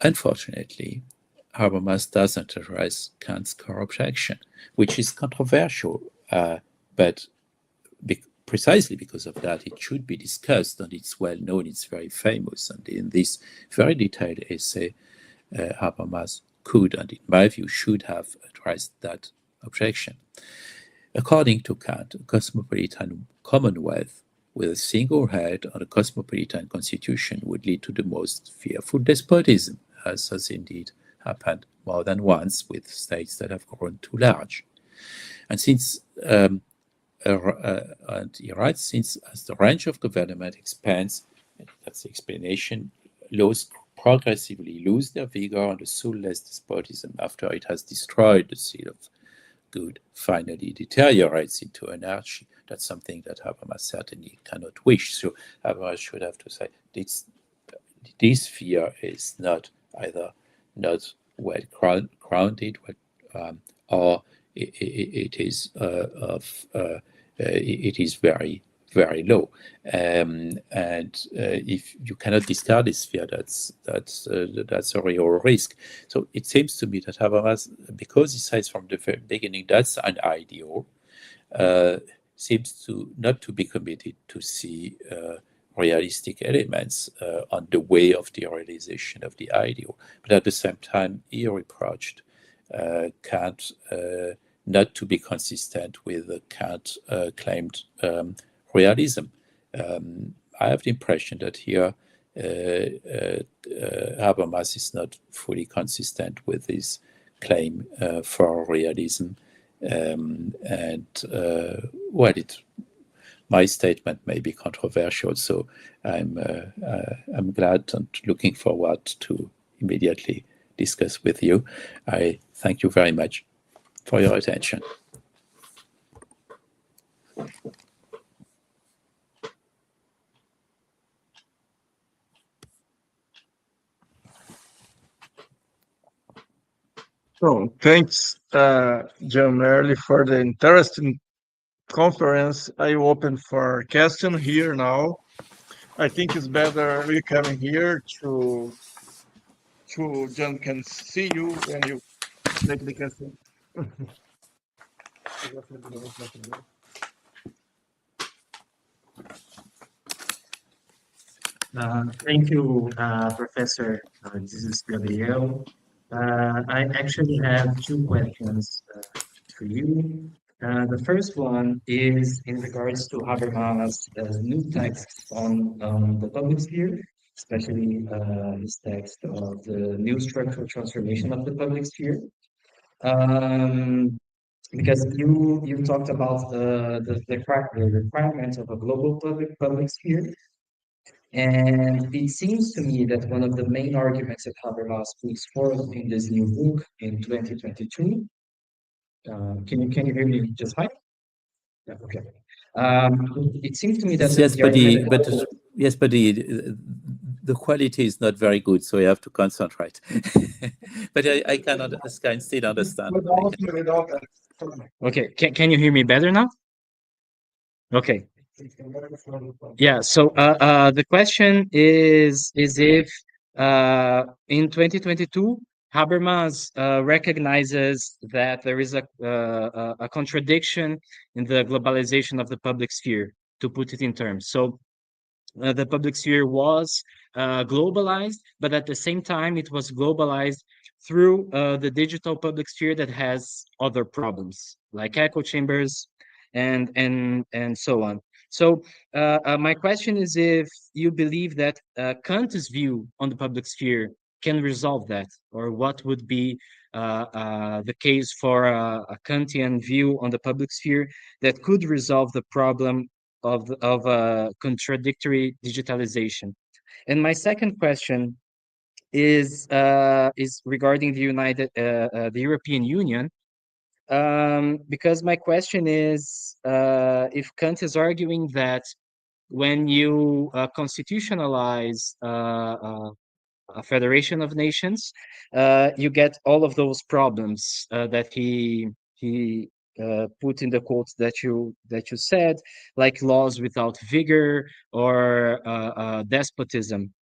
Unfortunately, Habermas doesn't address Kant's core objection, which is controversial, but precisely because of that, it should be discussed, and it's well known, it's very famous. And in this very detailed essay, Habermas could, and in my view, should have addressed that objection. According to Kant, a cosmopolitan commonwealth with a single head and a cosmopolitan constitution would lead to the most fearful despotism, as has indeed happened more than once with states that have grown too large. And since and he writes, since as the range of government expands, that's the explanation, laws progressively lose their vigor and the soulless despotism, after it has destroyed the seed of good, finally deteriorates into anarchy. That's something that Habermas certainly cannot wish. So Habermas should have to say this fear is not either not well grounded, or it is it is very, very low. And if you cannot discard this fear, that's a real risk. So it seems to me that Habermas, because he says from the very beginning that's an ideal, seems to not to be committed to see realistic elements on the way of the realization of the ideal. But at the same time, he reproached Kant not to be consistent with the Kant claimed realism. I have the impression that here Habermas is not fully consistent with his claim for realism. My statement may be controversial, so I'm glad and looking forward to immediately discuss with you. I thank you very much for your attention. So thanks, John Merle, for the interesting conference. I open for question here now. I think it's better you coming here to John can see you when you make the question. Thank you, Professor. This is Gabriel. I actually have two questions for you. The first one is in regards to Habermas' new texts on the public sphere, especially his text of the new structural transformation of the public sphere. Um, because you talked about the requirement of a global public sphere, and it seems to me that one of the main arguments that Habermas puts forth in this new book in 2022. Can you hear me just fine? Yeah, okay. It seems to me that Yes, the but argument the quality is not very good, so you have to concentrate. But I can still understand. okay, can you hear me better now? Okay. Yeah, so the question is if in 2022 Habermas recognizes that there is a contradiction in the globalization of the public sphere, to put it in terms. So the public sphere was globalized, but at the same time, it was globalized through the digital public sphere that has other problems like echo chambers and so on. So my question is if you believe that Kant's view on the public sphere can resolve that, or what would be the case for a Kantian view on the public sphere that could resolve the problem of contradictory digitalization. And my second question is regarding the European Union, because my question is if Kant is arguing that when you constitutionalize a federation of nations, you get all of those problems that he put in the quotes that you said, like laws without vigor or despotism.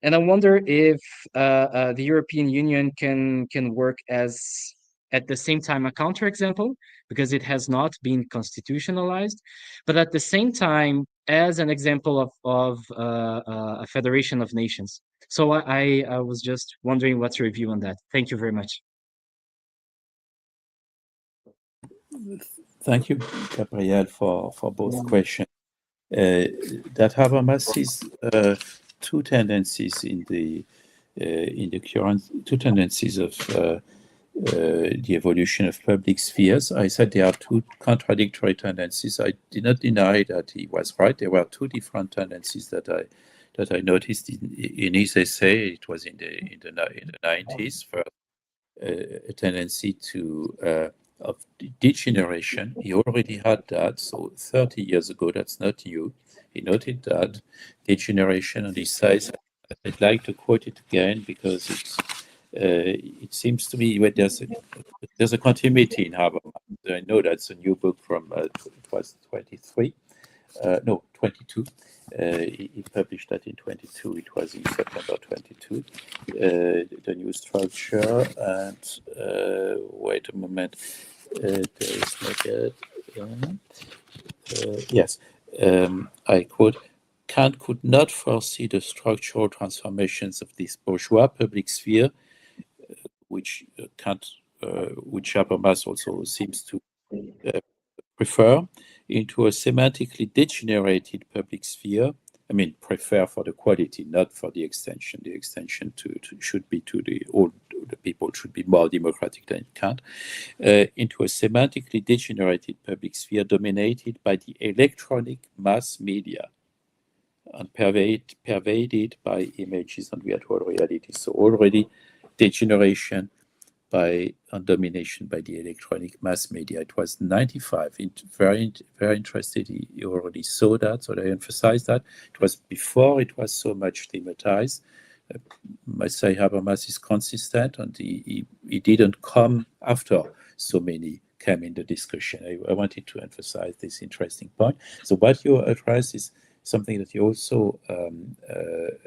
And I wonder if the European Union can work as at the same time a counterexample because it has not been constitutionalized, but at the same time as an example of a federation of nations. So I was just wondering what's your view on that. Thank you very much. Thank you, Gabriel, for both questions. That Habermas sees two tendencies in the current two tendencies of the evolution of public spheres. I said there are two contradictory tendencies. I did not deny that he was right. There were two different tendencies that I noticed in his essay. It was in the 90s. First, a tendency to of degeneration. He already had that, so 30 years ago. That's not new. He noted that degeneration, and he says, I'd like to quote it again because it seems to me when there's a continuity in Habermas. I know that's a new book from it was 23. No, 22. He published that in 22. It was in September 22. The new structure and wait a moment. There is yes. I quote: Kant could not foresee the structural transformations of this bourgeois public sphere, which which Habermas also seems to prefer, into a semantically degenerated public sphere. I mean, prefer for the quality, not for the extension. The extension should be to all the people should be more democratic than Kant. Into a semantically degenerated public sphere dominated by the electronic mass media and pervaded by images and virtual reality. So already degeneration and domination by the electronic mass media. It was 95. Very interested. He already saw that, so I emphasize that. It was before it was so much thematized. I say Habermas is consistent, and he didn't come after so many came in the discussion. I wanted to emphasize this interesting point. So what you address is something that he also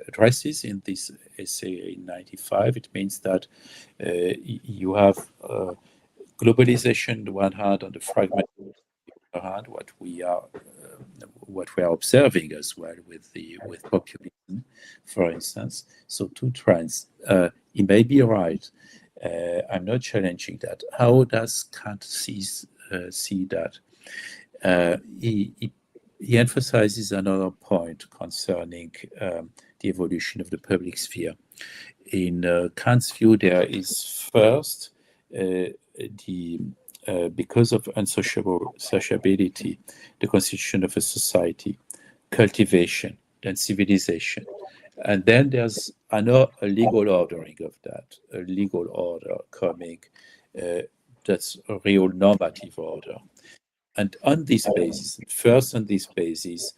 addresses in this essay in 95. It means that you have globalization on the one hand and the fragment on the other hand, what we are observing as well with populism, for instance. So two trends. He may be right I'm not challenging that. How does Kant see that? He emphasizes another point concerning the evolution of the public sphere. In Kant's view, there is first because of unsociability, the constitution of a society, cultivation, then civilization. And then there's a legal ordering of that, a legal order coming, that's a real normative order. And on this basis, first on this basis,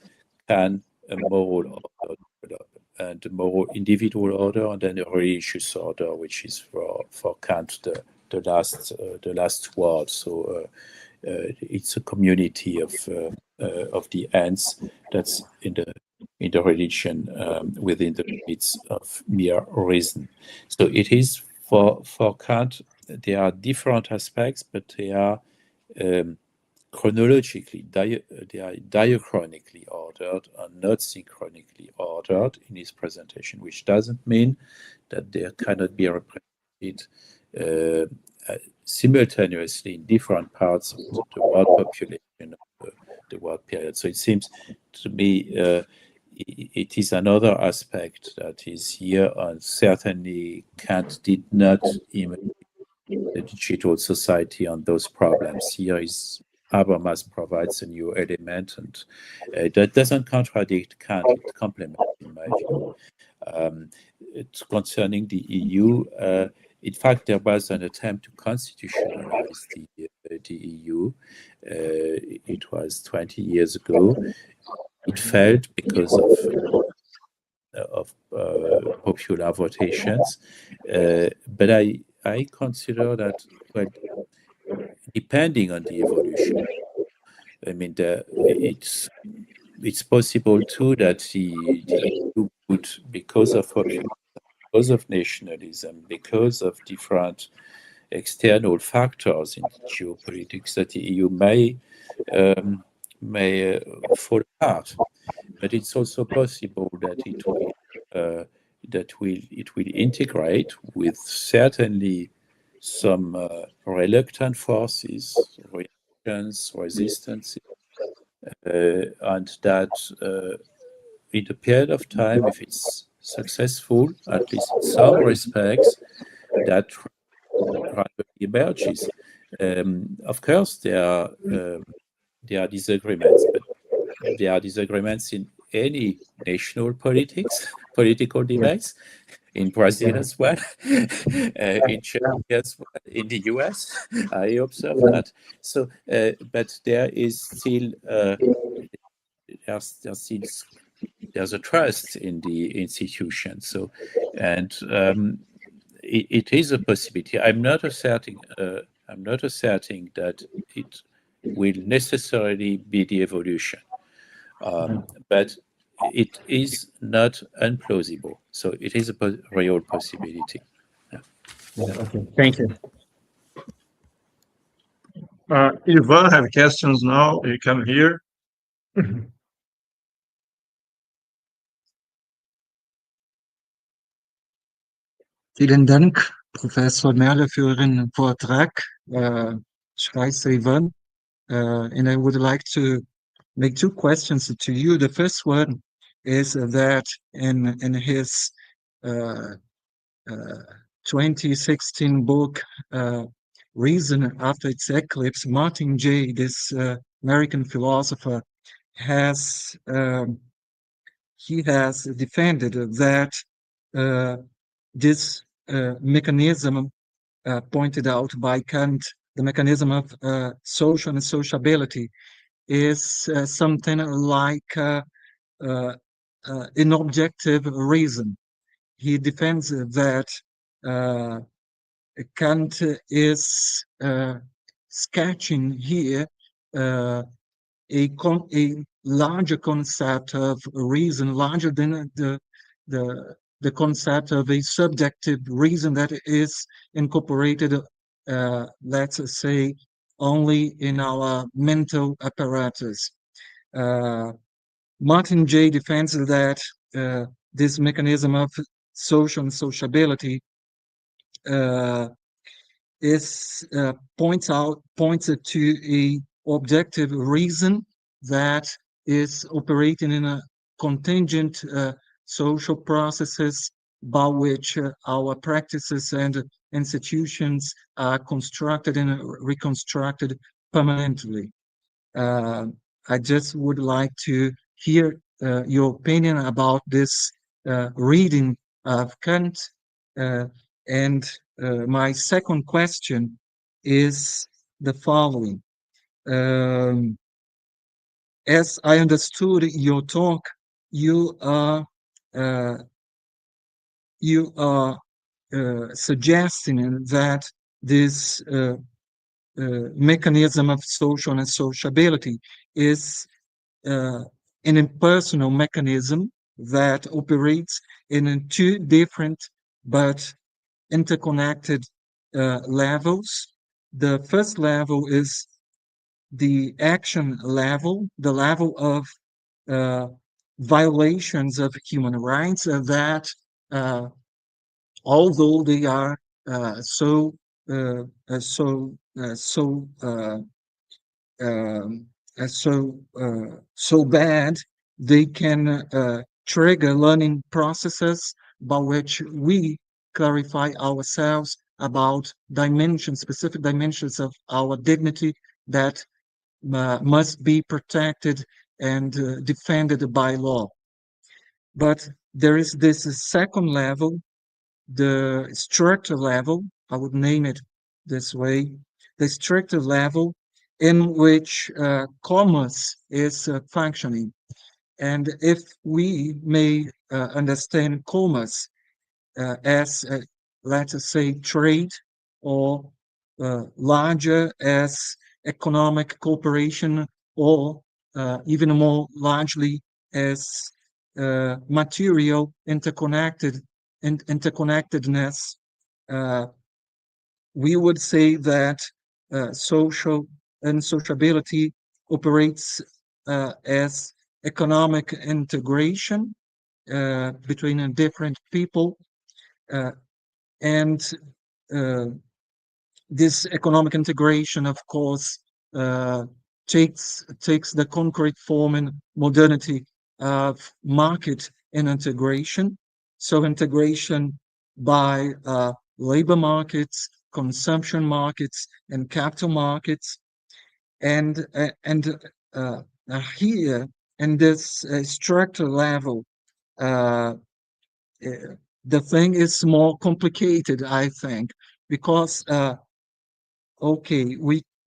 can a moral order develop, and a moral individual order, and then a religious order, which is for Kant the last word. So it's a community of the ends that's in the religion within the limits of mere reason. So it is for Kant, there are different aspects, but they are chronologically, they are diachronically ordered and not synchronically ordered in his presentation, which doesn't mean that they cannot be represented simultaneously in different parts of the world population of the world period. So it seems to me it is another aspect that is here, and certainly Kant did not imagine the digital society on those problems. Here is Habermas provides a new element, and that doesn't contradict Kant, it complements, in my view. It's concerning the EU, in fact, there was an attempt to constitutionalize the EU. It was 20 years ago. It failed because of popular votations, but I consider that, well, depending on the evolution, I mean, it's possible too that the EU would, because of nationalism, because of different external factors in geopolitics, that the EU may fall apart. But it's also possible that it will integrate with certainly some reluctant forces, reactions, resistances, and that in a period of time, if it's successful, at least in some respects, that emerges. Of course, there are disagreements, but there are disagreements in any national political debates, in Brazil as well, in China as well, in the US. I observe that. So, but there is still there's a trust in the institution. So, and it is a possibility. I'm not asserting that it will necessarily be the evolution, but it is not implausible. So it is a real possibility. Yeah, okay. Thank you. Ivan have questions now. You come here. Vielen Dank, Professor Merle, für Ihren Vortrag. Ich heiße Ivan, and I would like to make two questions to you. The first one is that in his 2016 book, Reason After Its Eclipse, Martin J., this American philosopher, he has defended that this mechanism pointed out by Kant, the mechanism of social and sociability, is something like an objective reason. He defends that Kant is sketching here a larger concept of reason, larger than the concept of a subjective reason that is incorporated, let's say, only in our mental apparatus. Martin J. defends that this mechanism of social and sociability points to a objective reason that is operating in a contingent social processes by which our practices and institutions are constructed and reconstructed permanently. I just would like to hear your opinion about this reading of Kant. And my second question is the following. As I understood your talk, you are suggesting that this mechanism of social and sociability is an impersonal mechanism that operates in two different but interconnected levels. The first level is the action level, the level of violations of human rights that, although they are so bad, they can trigger learning processes by which we clarify ourselves about specific dimensions of our dignity that must be protected and defended by law. But there is this second level, the structure level, I would name it this way, the structure level in which commerce is functioning. And if we may understand commerce as, let us say, trade, or larger as economic cooperation, or even more largely as material interconnectedness, we would say that social and sociability operates as economic integration between different people, and this economic integration, of course, takes the concrete form in modernity of market and integration. So integration by labor markets, consumption markets, and capital markets, and here in this structure level, the thing is more complicated, I think, because okay,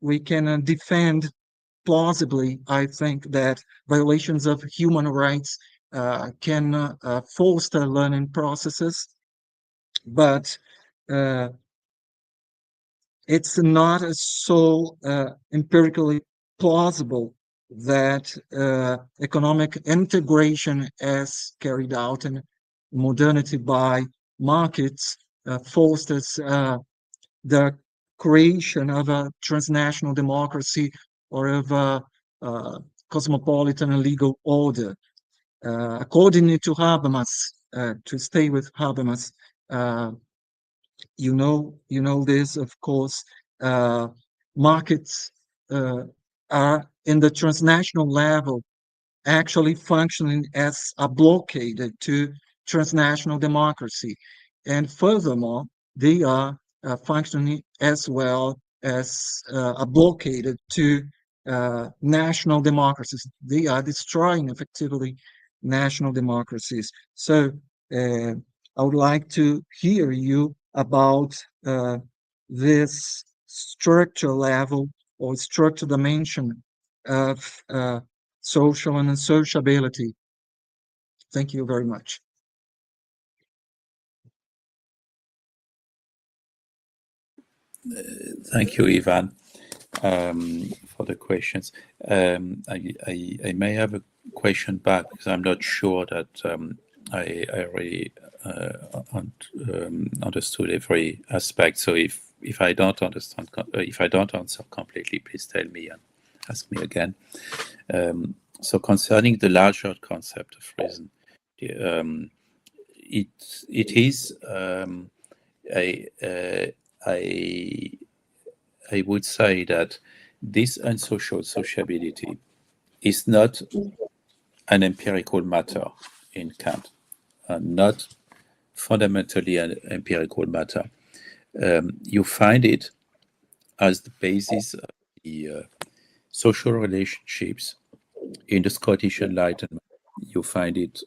we can defend plausibly, I think, that violations of human rights can foster learning processes, but it's not so empirically plausible that economic integration as carried out in modernity by markets fosters the creation of a transnational democracy or of a cosmopolitan legal order. According to Habermas, to stay with Habermas, you know this, of course, markets are in the transnational level actually functioning as a blockade to transnational democracy. And furthermore, they are functioning as well as a blockade to national democracies. They are destroying effectively national democracies. So I would like to hear you about this structure level or structure dimension of social and sociability. Thank you very much. Thank you, Ivan, for the questions. I may have a question back because I'm not sure that I really understood every aspect. So if I don't understand, if I don't answer completely, please tell me and ask me again. So concerning the larger concept of reason, it is I would say that this unsocial sociability is not an empirical matter in Kant, and not fundamentally an empirical matter. You find it as the basis of the social relationships in the Scottish Enlightenment. You find it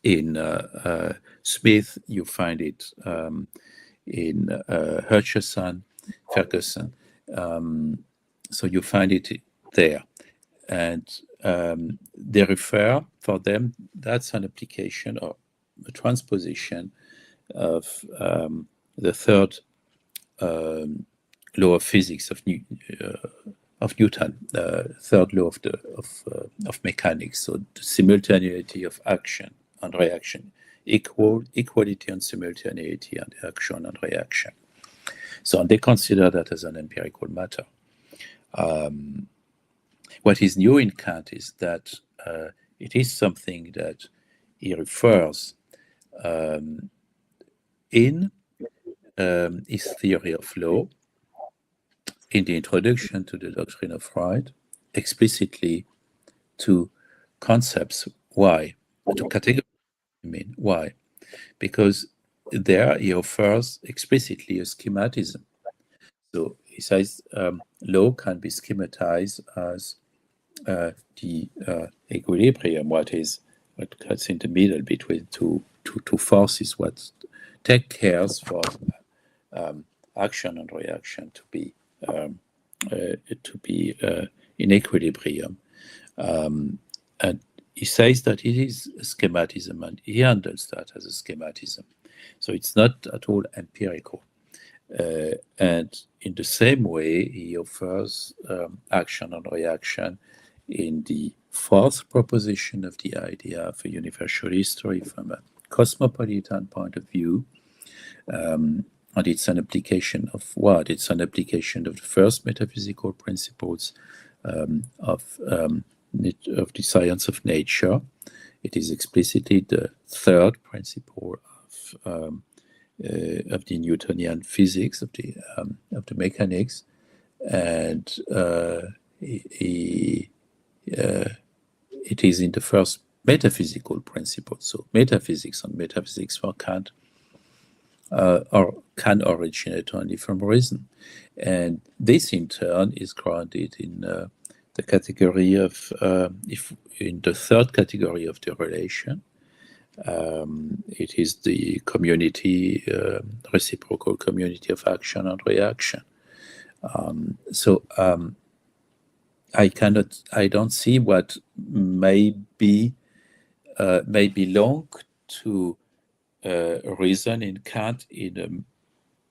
in Smith, you find it in Hutcheson, Ferguson. So you find it there. And they refer, for them, that's an application or a transposition of the third law of physics of Newton, third law of mechanics. So the simultaneity of action and reaction, equality and simultaneity and action and reaction. So they consider that as an empirical matter. What is new in Kant is that it is something that he refers in his theory of law, in the introduction to the doctrine of right, explicitly to concepts. Why? To categories. I mean, why? Because there he offers explicitly a schematism. So he says law can be schematized as the equilibrium, what cuts in the middle between two forces, what take care for action and reaction to be in equilibrium. And he says that it is a schematism, and he handles that as a schematism. So it's not at all empirical. And in the same way, he offers action and reaction in the fourth proposition of the idea of a universal history from a cosmopolitan point of view. And it's an application of what? It's an application of the first metaphysical principles of the science of nature. It is explicitly the third principle of the Newtonian physics, of the mechanics, and it is in the first metaphysical principle. So metaphysics and metaphysics for Kant can originate only from reason, and this in turn is grounded in the category of in the third category of the relation. It is the community, reciprocal community of action and reaction. I don't see what may belong to reason in Kant in a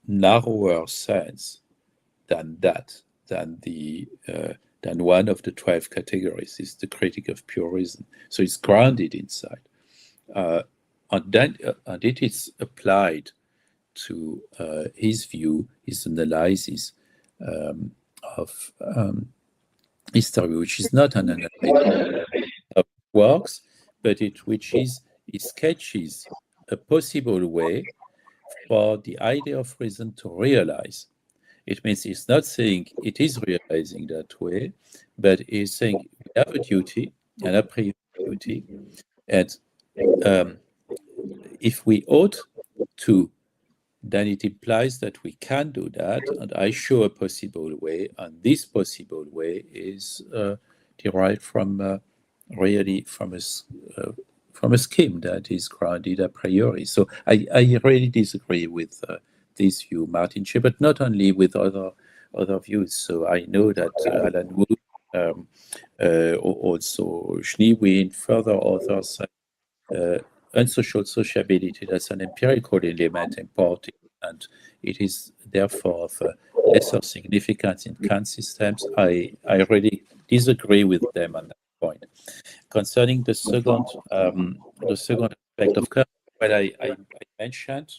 narrower sense than one of the 12 categories is the critique of pure reason. So it's grounded inside. And it is applied to his view, his analysis of history, which is not an analysis of works, but he sketches a possible way for the idea of reason to realize. It means he's not saying it is realizing that way, but he's saying we have a duty, an a priori duty, and if we ought to, then it implies that we can do that, and I show a possible way, and this possible way is derived from a scheme that is grounded a priori. So I really disagree with this view, Martin Shea, but not only with other views. So I know that Alan Wood, also Schneewin, further authors, unsocial sociability, that's an empirical element imported, and it is therefore of lesser significance in Kant systems. I really disagree with them on that point. Concerning the second aspect of Kant, what I mentioned,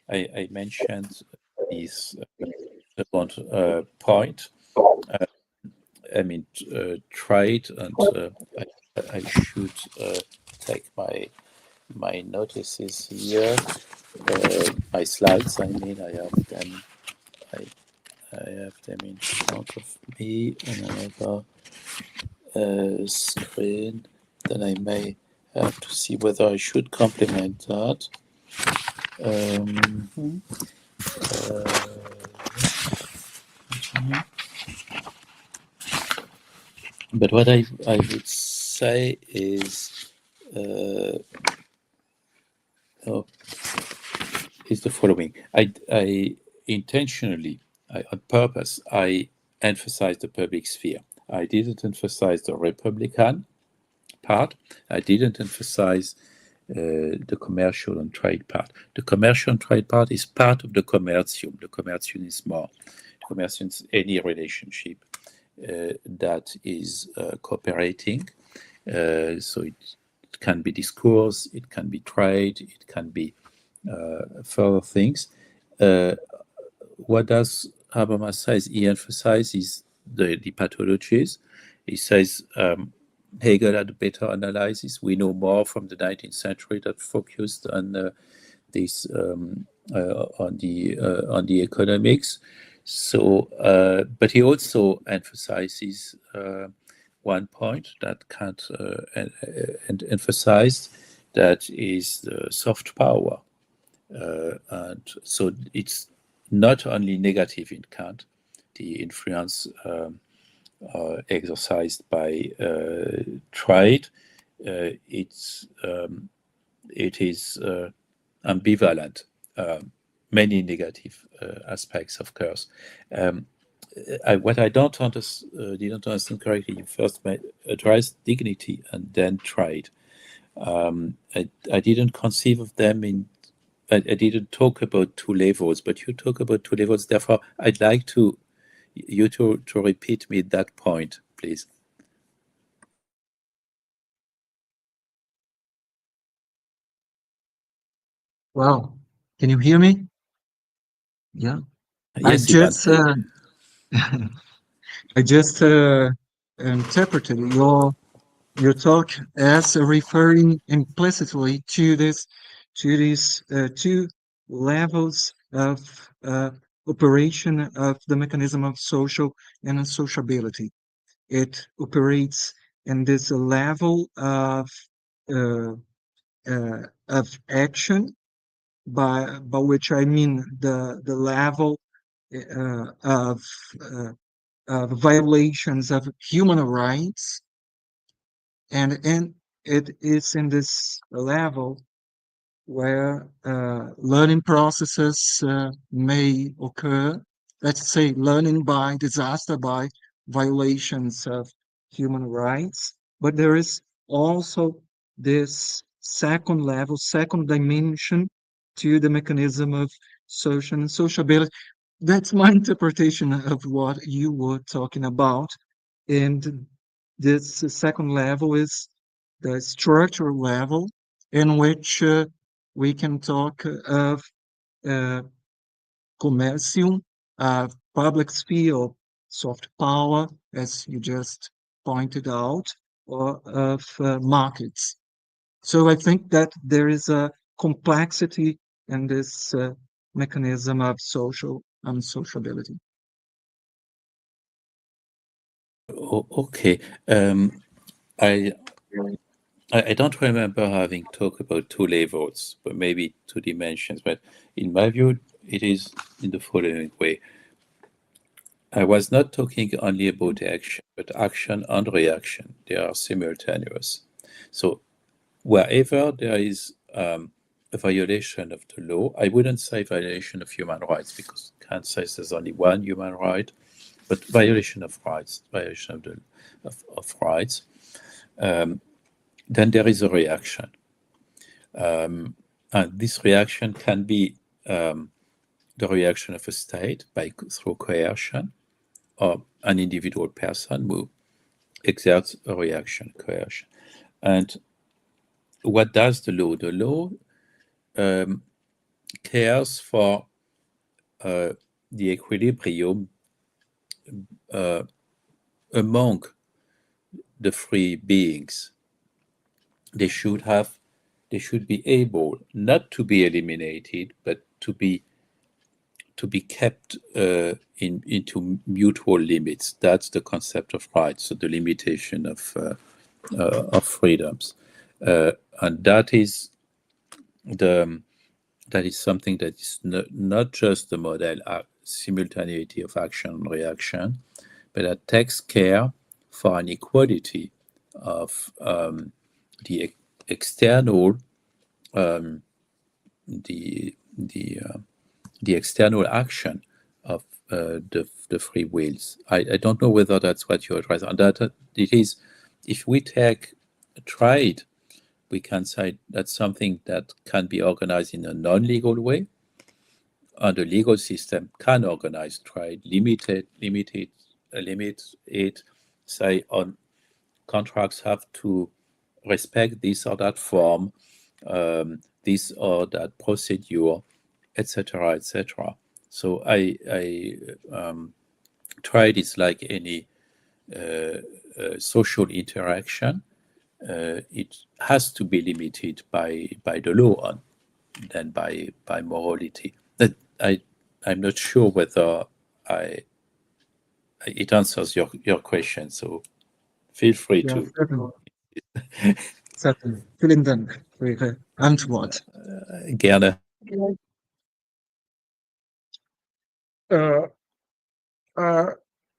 I mentioned this second point. I mean, trade, and I should take my notices here, my slides. I mean, I I have them in front of me on another screen. Then I may have to see whether I should complement that. But what I would say is is the following. I intentionally, on purpose, I emphasized the public sphere. I didn't emphasize the Republican part. I didn't emphasize the commercial and trade part. The commercial and trade part is part of the commercium. The commercium is more. The commercium is any relationship that is cooperating. So it can be discourse, it can be trade, it can be further things. What does Habermas say? He emphasizes the pathologies. He says Hegel had a better analysis. We know more from the 19th century that focused on this on the economics. So, but he also emphasizes one point that Kant emphasized, that is the soft power. And so it's not only negative in Kant, the influence exercised by trade, it is ambivalent, many negative aspects, of course. What I didn't understand correctly, you first addressed dignity and then trade. I didn't conceive of them in. I didn't talk about two levels, but you talk about two levels. Therefore, I'd like you to repeat me that point, please. Well, can you hear me? Yeah. Yes, I just interpreted your talk as referring implicitly to these two levels of operation of the mechanism of social and unsociability. It operates in this level of action, by which I mean the level of violations of human rights, and it is in this level where learning processes may occur. Let's say learning by disaster, by violations of human rights. But there is also this second level, second dimension to the mechanism of social and sociability. That's my interpretation of what you were talking about. And this second level is the structural level, in which we can talk of commercium, public sphere, soft power, as you just pointed out, or of markets. So I think that there is a complexity in this mechanism of social unsociability. Okay. I don't remember having talked about two levels, but maybe two dimensions. But in my view, it is in the following way. I was not talking only about action, but action and reaction. They are simultaneous. So wherever there is a violation of the law, I wouldn't say violation of human rights, because Kant says there's only one human right, but violation of rights, violation of rights. Then there is a reaction. And this reaction can be the reaction of a state through coercion, or an individual person who exerts a reaction, coercion. And what does the law? The law cares for the equilibrium among the free beings. They should be able not to be eliminated, but to be to be kept into mutual limits. That's the concept of rights, so the limitation of freedoms, and that is something that is not just the model simultaneity of action and reaction, but that takes care for an equality of the external the external action of the free wills. I don't know whether that's what you address. And that it is, if we take trade, we can say that's something that can be organized in a non-legal way, and the legal system can organize trade, limit it, say on contracts have to respect this or that form, this or that procedure, etc., etc. So trade is like any social interaction. It has to be limited by the law and then by morality. That I'm not sure whether it answers your question. So feel free to. Certainly. Vielen Dank für Ihre Antwort. Gerne.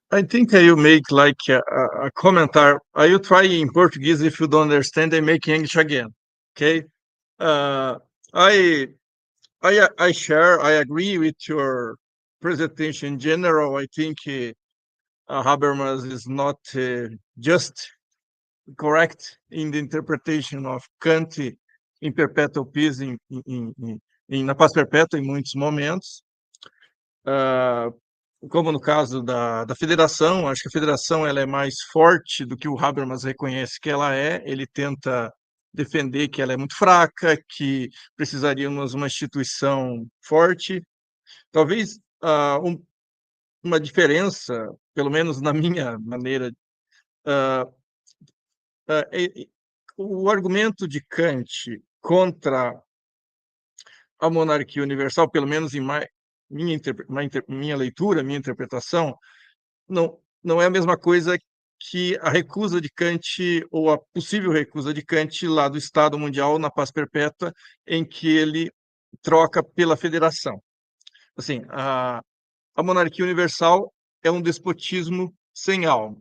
I think you make like a commentar. You try in Portuguese. If you don't understand, I make English again. Okay. I share. I agree with your presentation in general. I think Habermas is not just correct in the interpretation of Kant em perpetual peace, na paz perpétua, em muitos momentos. Como no caso da federação, acho que a federação ela é mais forte do que o Habermas reconhece que ela é. Ele tenta defender que ela é muito fraca, que precisaríamos uma instituição forte. Talvez uma diferença, pelo menos na minha maneira, o argumento de Kant contra a monarquia universal, pelo menos em minha leitura, minha interpretação, não é a mesma coisa que a recusa de Kant, ou a possível recusa de Kant lá do Estado Mundial na paz perpétua, em que ele troca pela federação. Assim, a monarquia universal é um despotismo sem alma.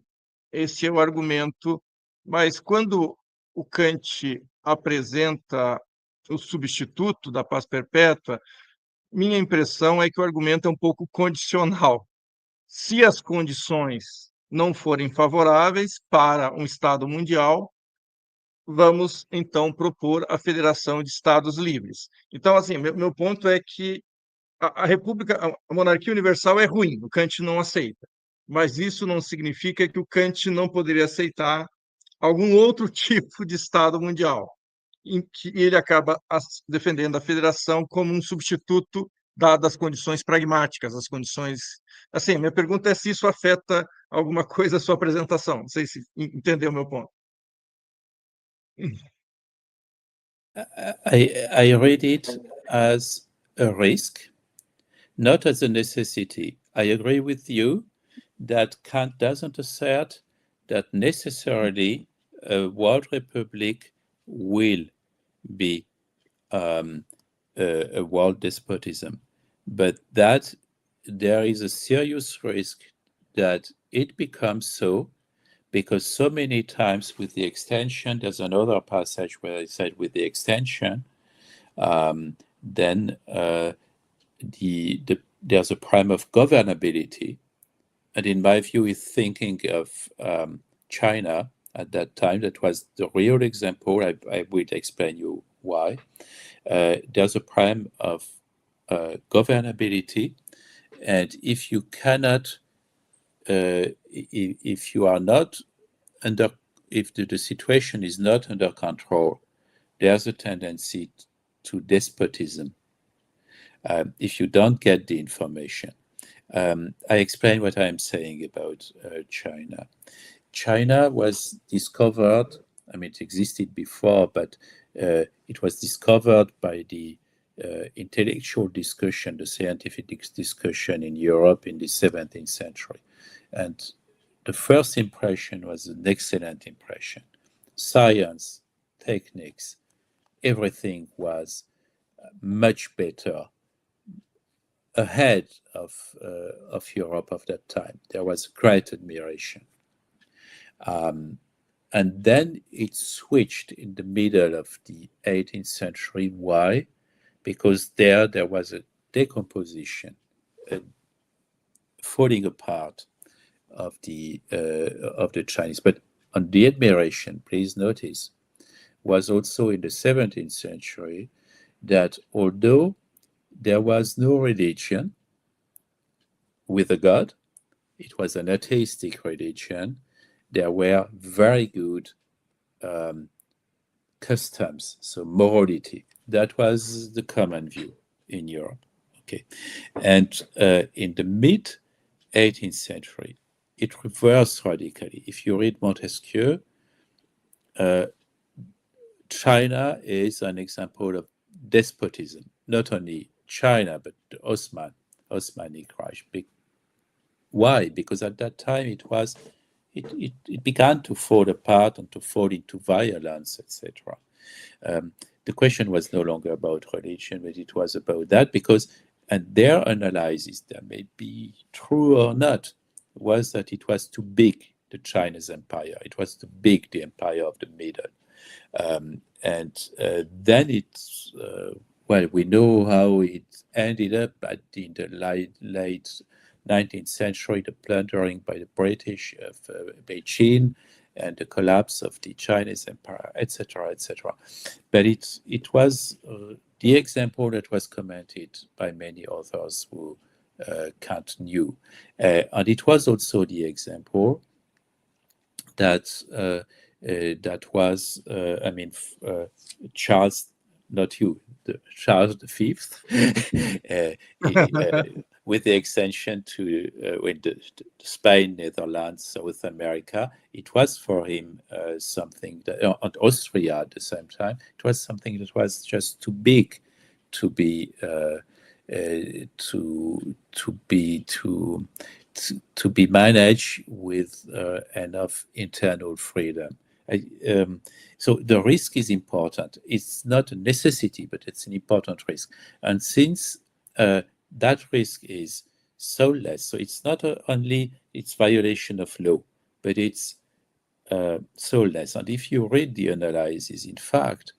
Esse é o argumento, mas quando o Kant apresenta o substituto da paz perpétua, minha impressão é que o argumento é um pouco condicional. Se as condições não forem favoráveis para um Estado mundial, vamos então propor a Federação de Estados Livres. Então, assim, meu ponto é que a monarquia universal é ruim, o Kant não aceita. Mas isso não significa que o Kant não poderia aceitar algum outro tipo de Estado mundial, em que ele acaba defendendo a federação como um substituto, dadas as condições pragmáticas, as condições... Assim, minha pergunta é se isso afeta alguma coisa a sua apresentação. Não sei se entendeu o meu ponto. I read it as a risk, not as a necessity. I agree with you that Kant doesn't assert that necessarily a world republic will be a world despotism, but that there is a serious risk that it becomes so, because so many times with the extension, there's another passage where it said with the extension, then there's a prime of governability. And in my view, is thinking of China at that time. That was the real example. I will explain you why. There's a prime of governability. And if you cannot, if you are not under, if the situation is not under control, there's a tendency to despotism if you don't get the information. I explain what I'm saying about China. China was discovered, I mean, it existed before, but it was discovered by the intellectual discussion, the scientific discussion in Europe in the 17th century. And the first impression was an excellent impression. Science, techniques, everything was much better ahead of Europe of that time. There was great admiration. And then it switched in the middle of the 18th century. Why? Because there was a decomposition, a falling apart of the Chinese. But on the admiration, please notice, was also in the 17th century that although there was no religion with a God, it was an atheistic religion, there were very good customs, so morality. That was the common view in Europe. Okay, and in the mid 18th century, it reversed radically. If you read Montesquieu, China is an example of despotism. Not only China, but the Osmanic Reich. Why? Because at that time it began to fall apart and to fall into violence, etc. The question was no longer about religion, but it was about that because, and their analysis, that may be true or not, was that it was too big, the Chinese empire. It was too big, the empire of the middle. Then it's, well, we know how it ended up in the late 19th century, the plundering by the British of Beijing and the collapse of the Chinese empire, etc., etc. But it was the example that was commented by many authors who Kant knew. And it was also the example that was, Charles, not you, Charles V, with the extension to the Spain, Netherlands, South America, it was for him something that, and Austria at the same time, it was something that was just too big to be to be managed with enough internal freedom. So the risk is important. It's not a necessity, but it's an important risk. And since that risk is so less, so it's not only its violation of law, but it's so less. And if you read the analysis, in fact,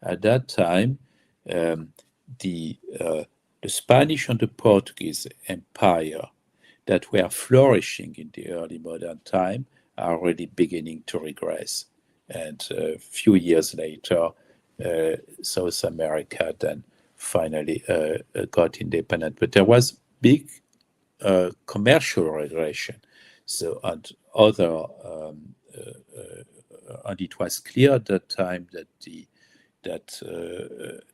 at that time, the Spanish and the Portuguese empire that were flourishing in the early modern time are already beginning to regress. And a few years later, South America then finally got independent. But there was big commercial regression. So, and it was clear at that time that that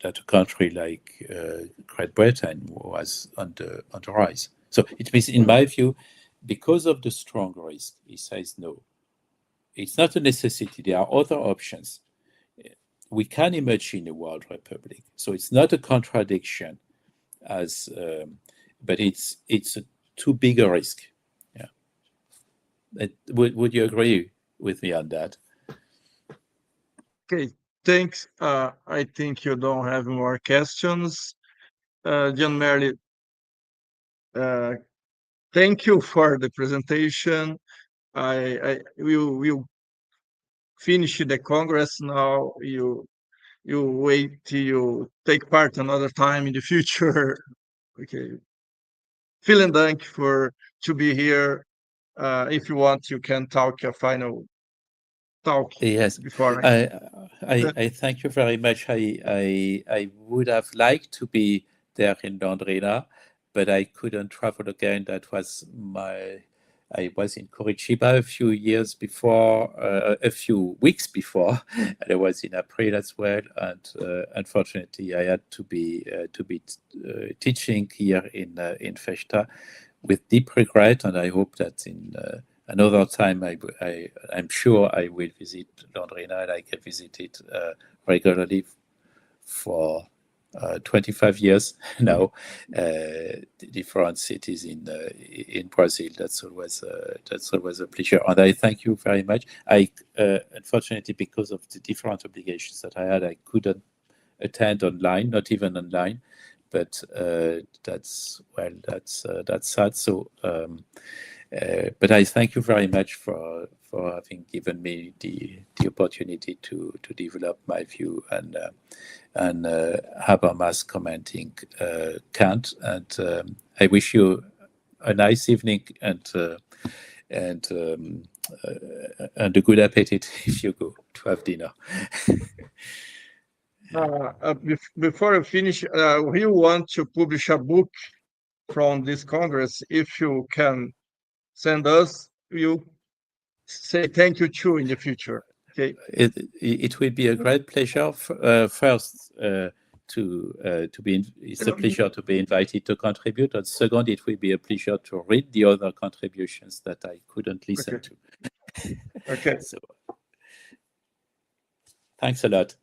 a country like Great Britain was on the rise. So it means, in my view, because of the strong risk, he says no. It's not a necessity. There are other options. We can imagine a world republic. So it's not a contradiction, but it's a too big a risk. Yeah. Would you agree with me on that? Okay, thanks. I think you don't have more questions. Jean Merle, thank you for the presentation. I will finish the Congress now. You wait till you take part another time in the future. Okay. Vielen Dank to be here. If you want, you can talk a final talk. Yes. Before I thank you very much. I would have liked to be there in Londrina, but I couldn't travel again. I was in Curitiba a few years before, a few weeks before, and I was in April as well. And unfortunately, I had to be teaching here in Festa, with deep regret. And I hope that in another time, I'm sure I will visit Londrina, and I can visit it regularly for 25 years now, different cities in Brazil. That's always a pleasure, and I thank you very much. Unfortunately, because of the different obligations that I had, I couldn't attend online, not even online. But that's sad. So, but I thank you very much for having given me the opportunity to develop my view and Habermas commenting Kant. And I wish you a nice evening and a good appetite if you go to have dinner. Before I finish, we want to publish a book from this Congress. If you can send us, we'll say thank you too in the future. Okay. It will be a great pleasure. First, it's a pleasure to be invited to contribute. And second, it will be a pleasure to read the other contributions that I couldn't listen to. Okay. So, thanks a lot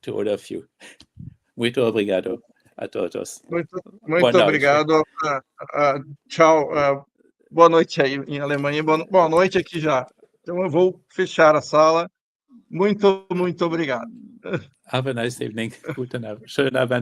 to all of you. Muito obrigado a todos. Muito obrigado. Tchau. Boa noite aí em Alemanha. Boa noite aqui já. Então eu vou fechar a sala. Muito obrigado. Have a nice evening. Guten Abend. Schönen Abend.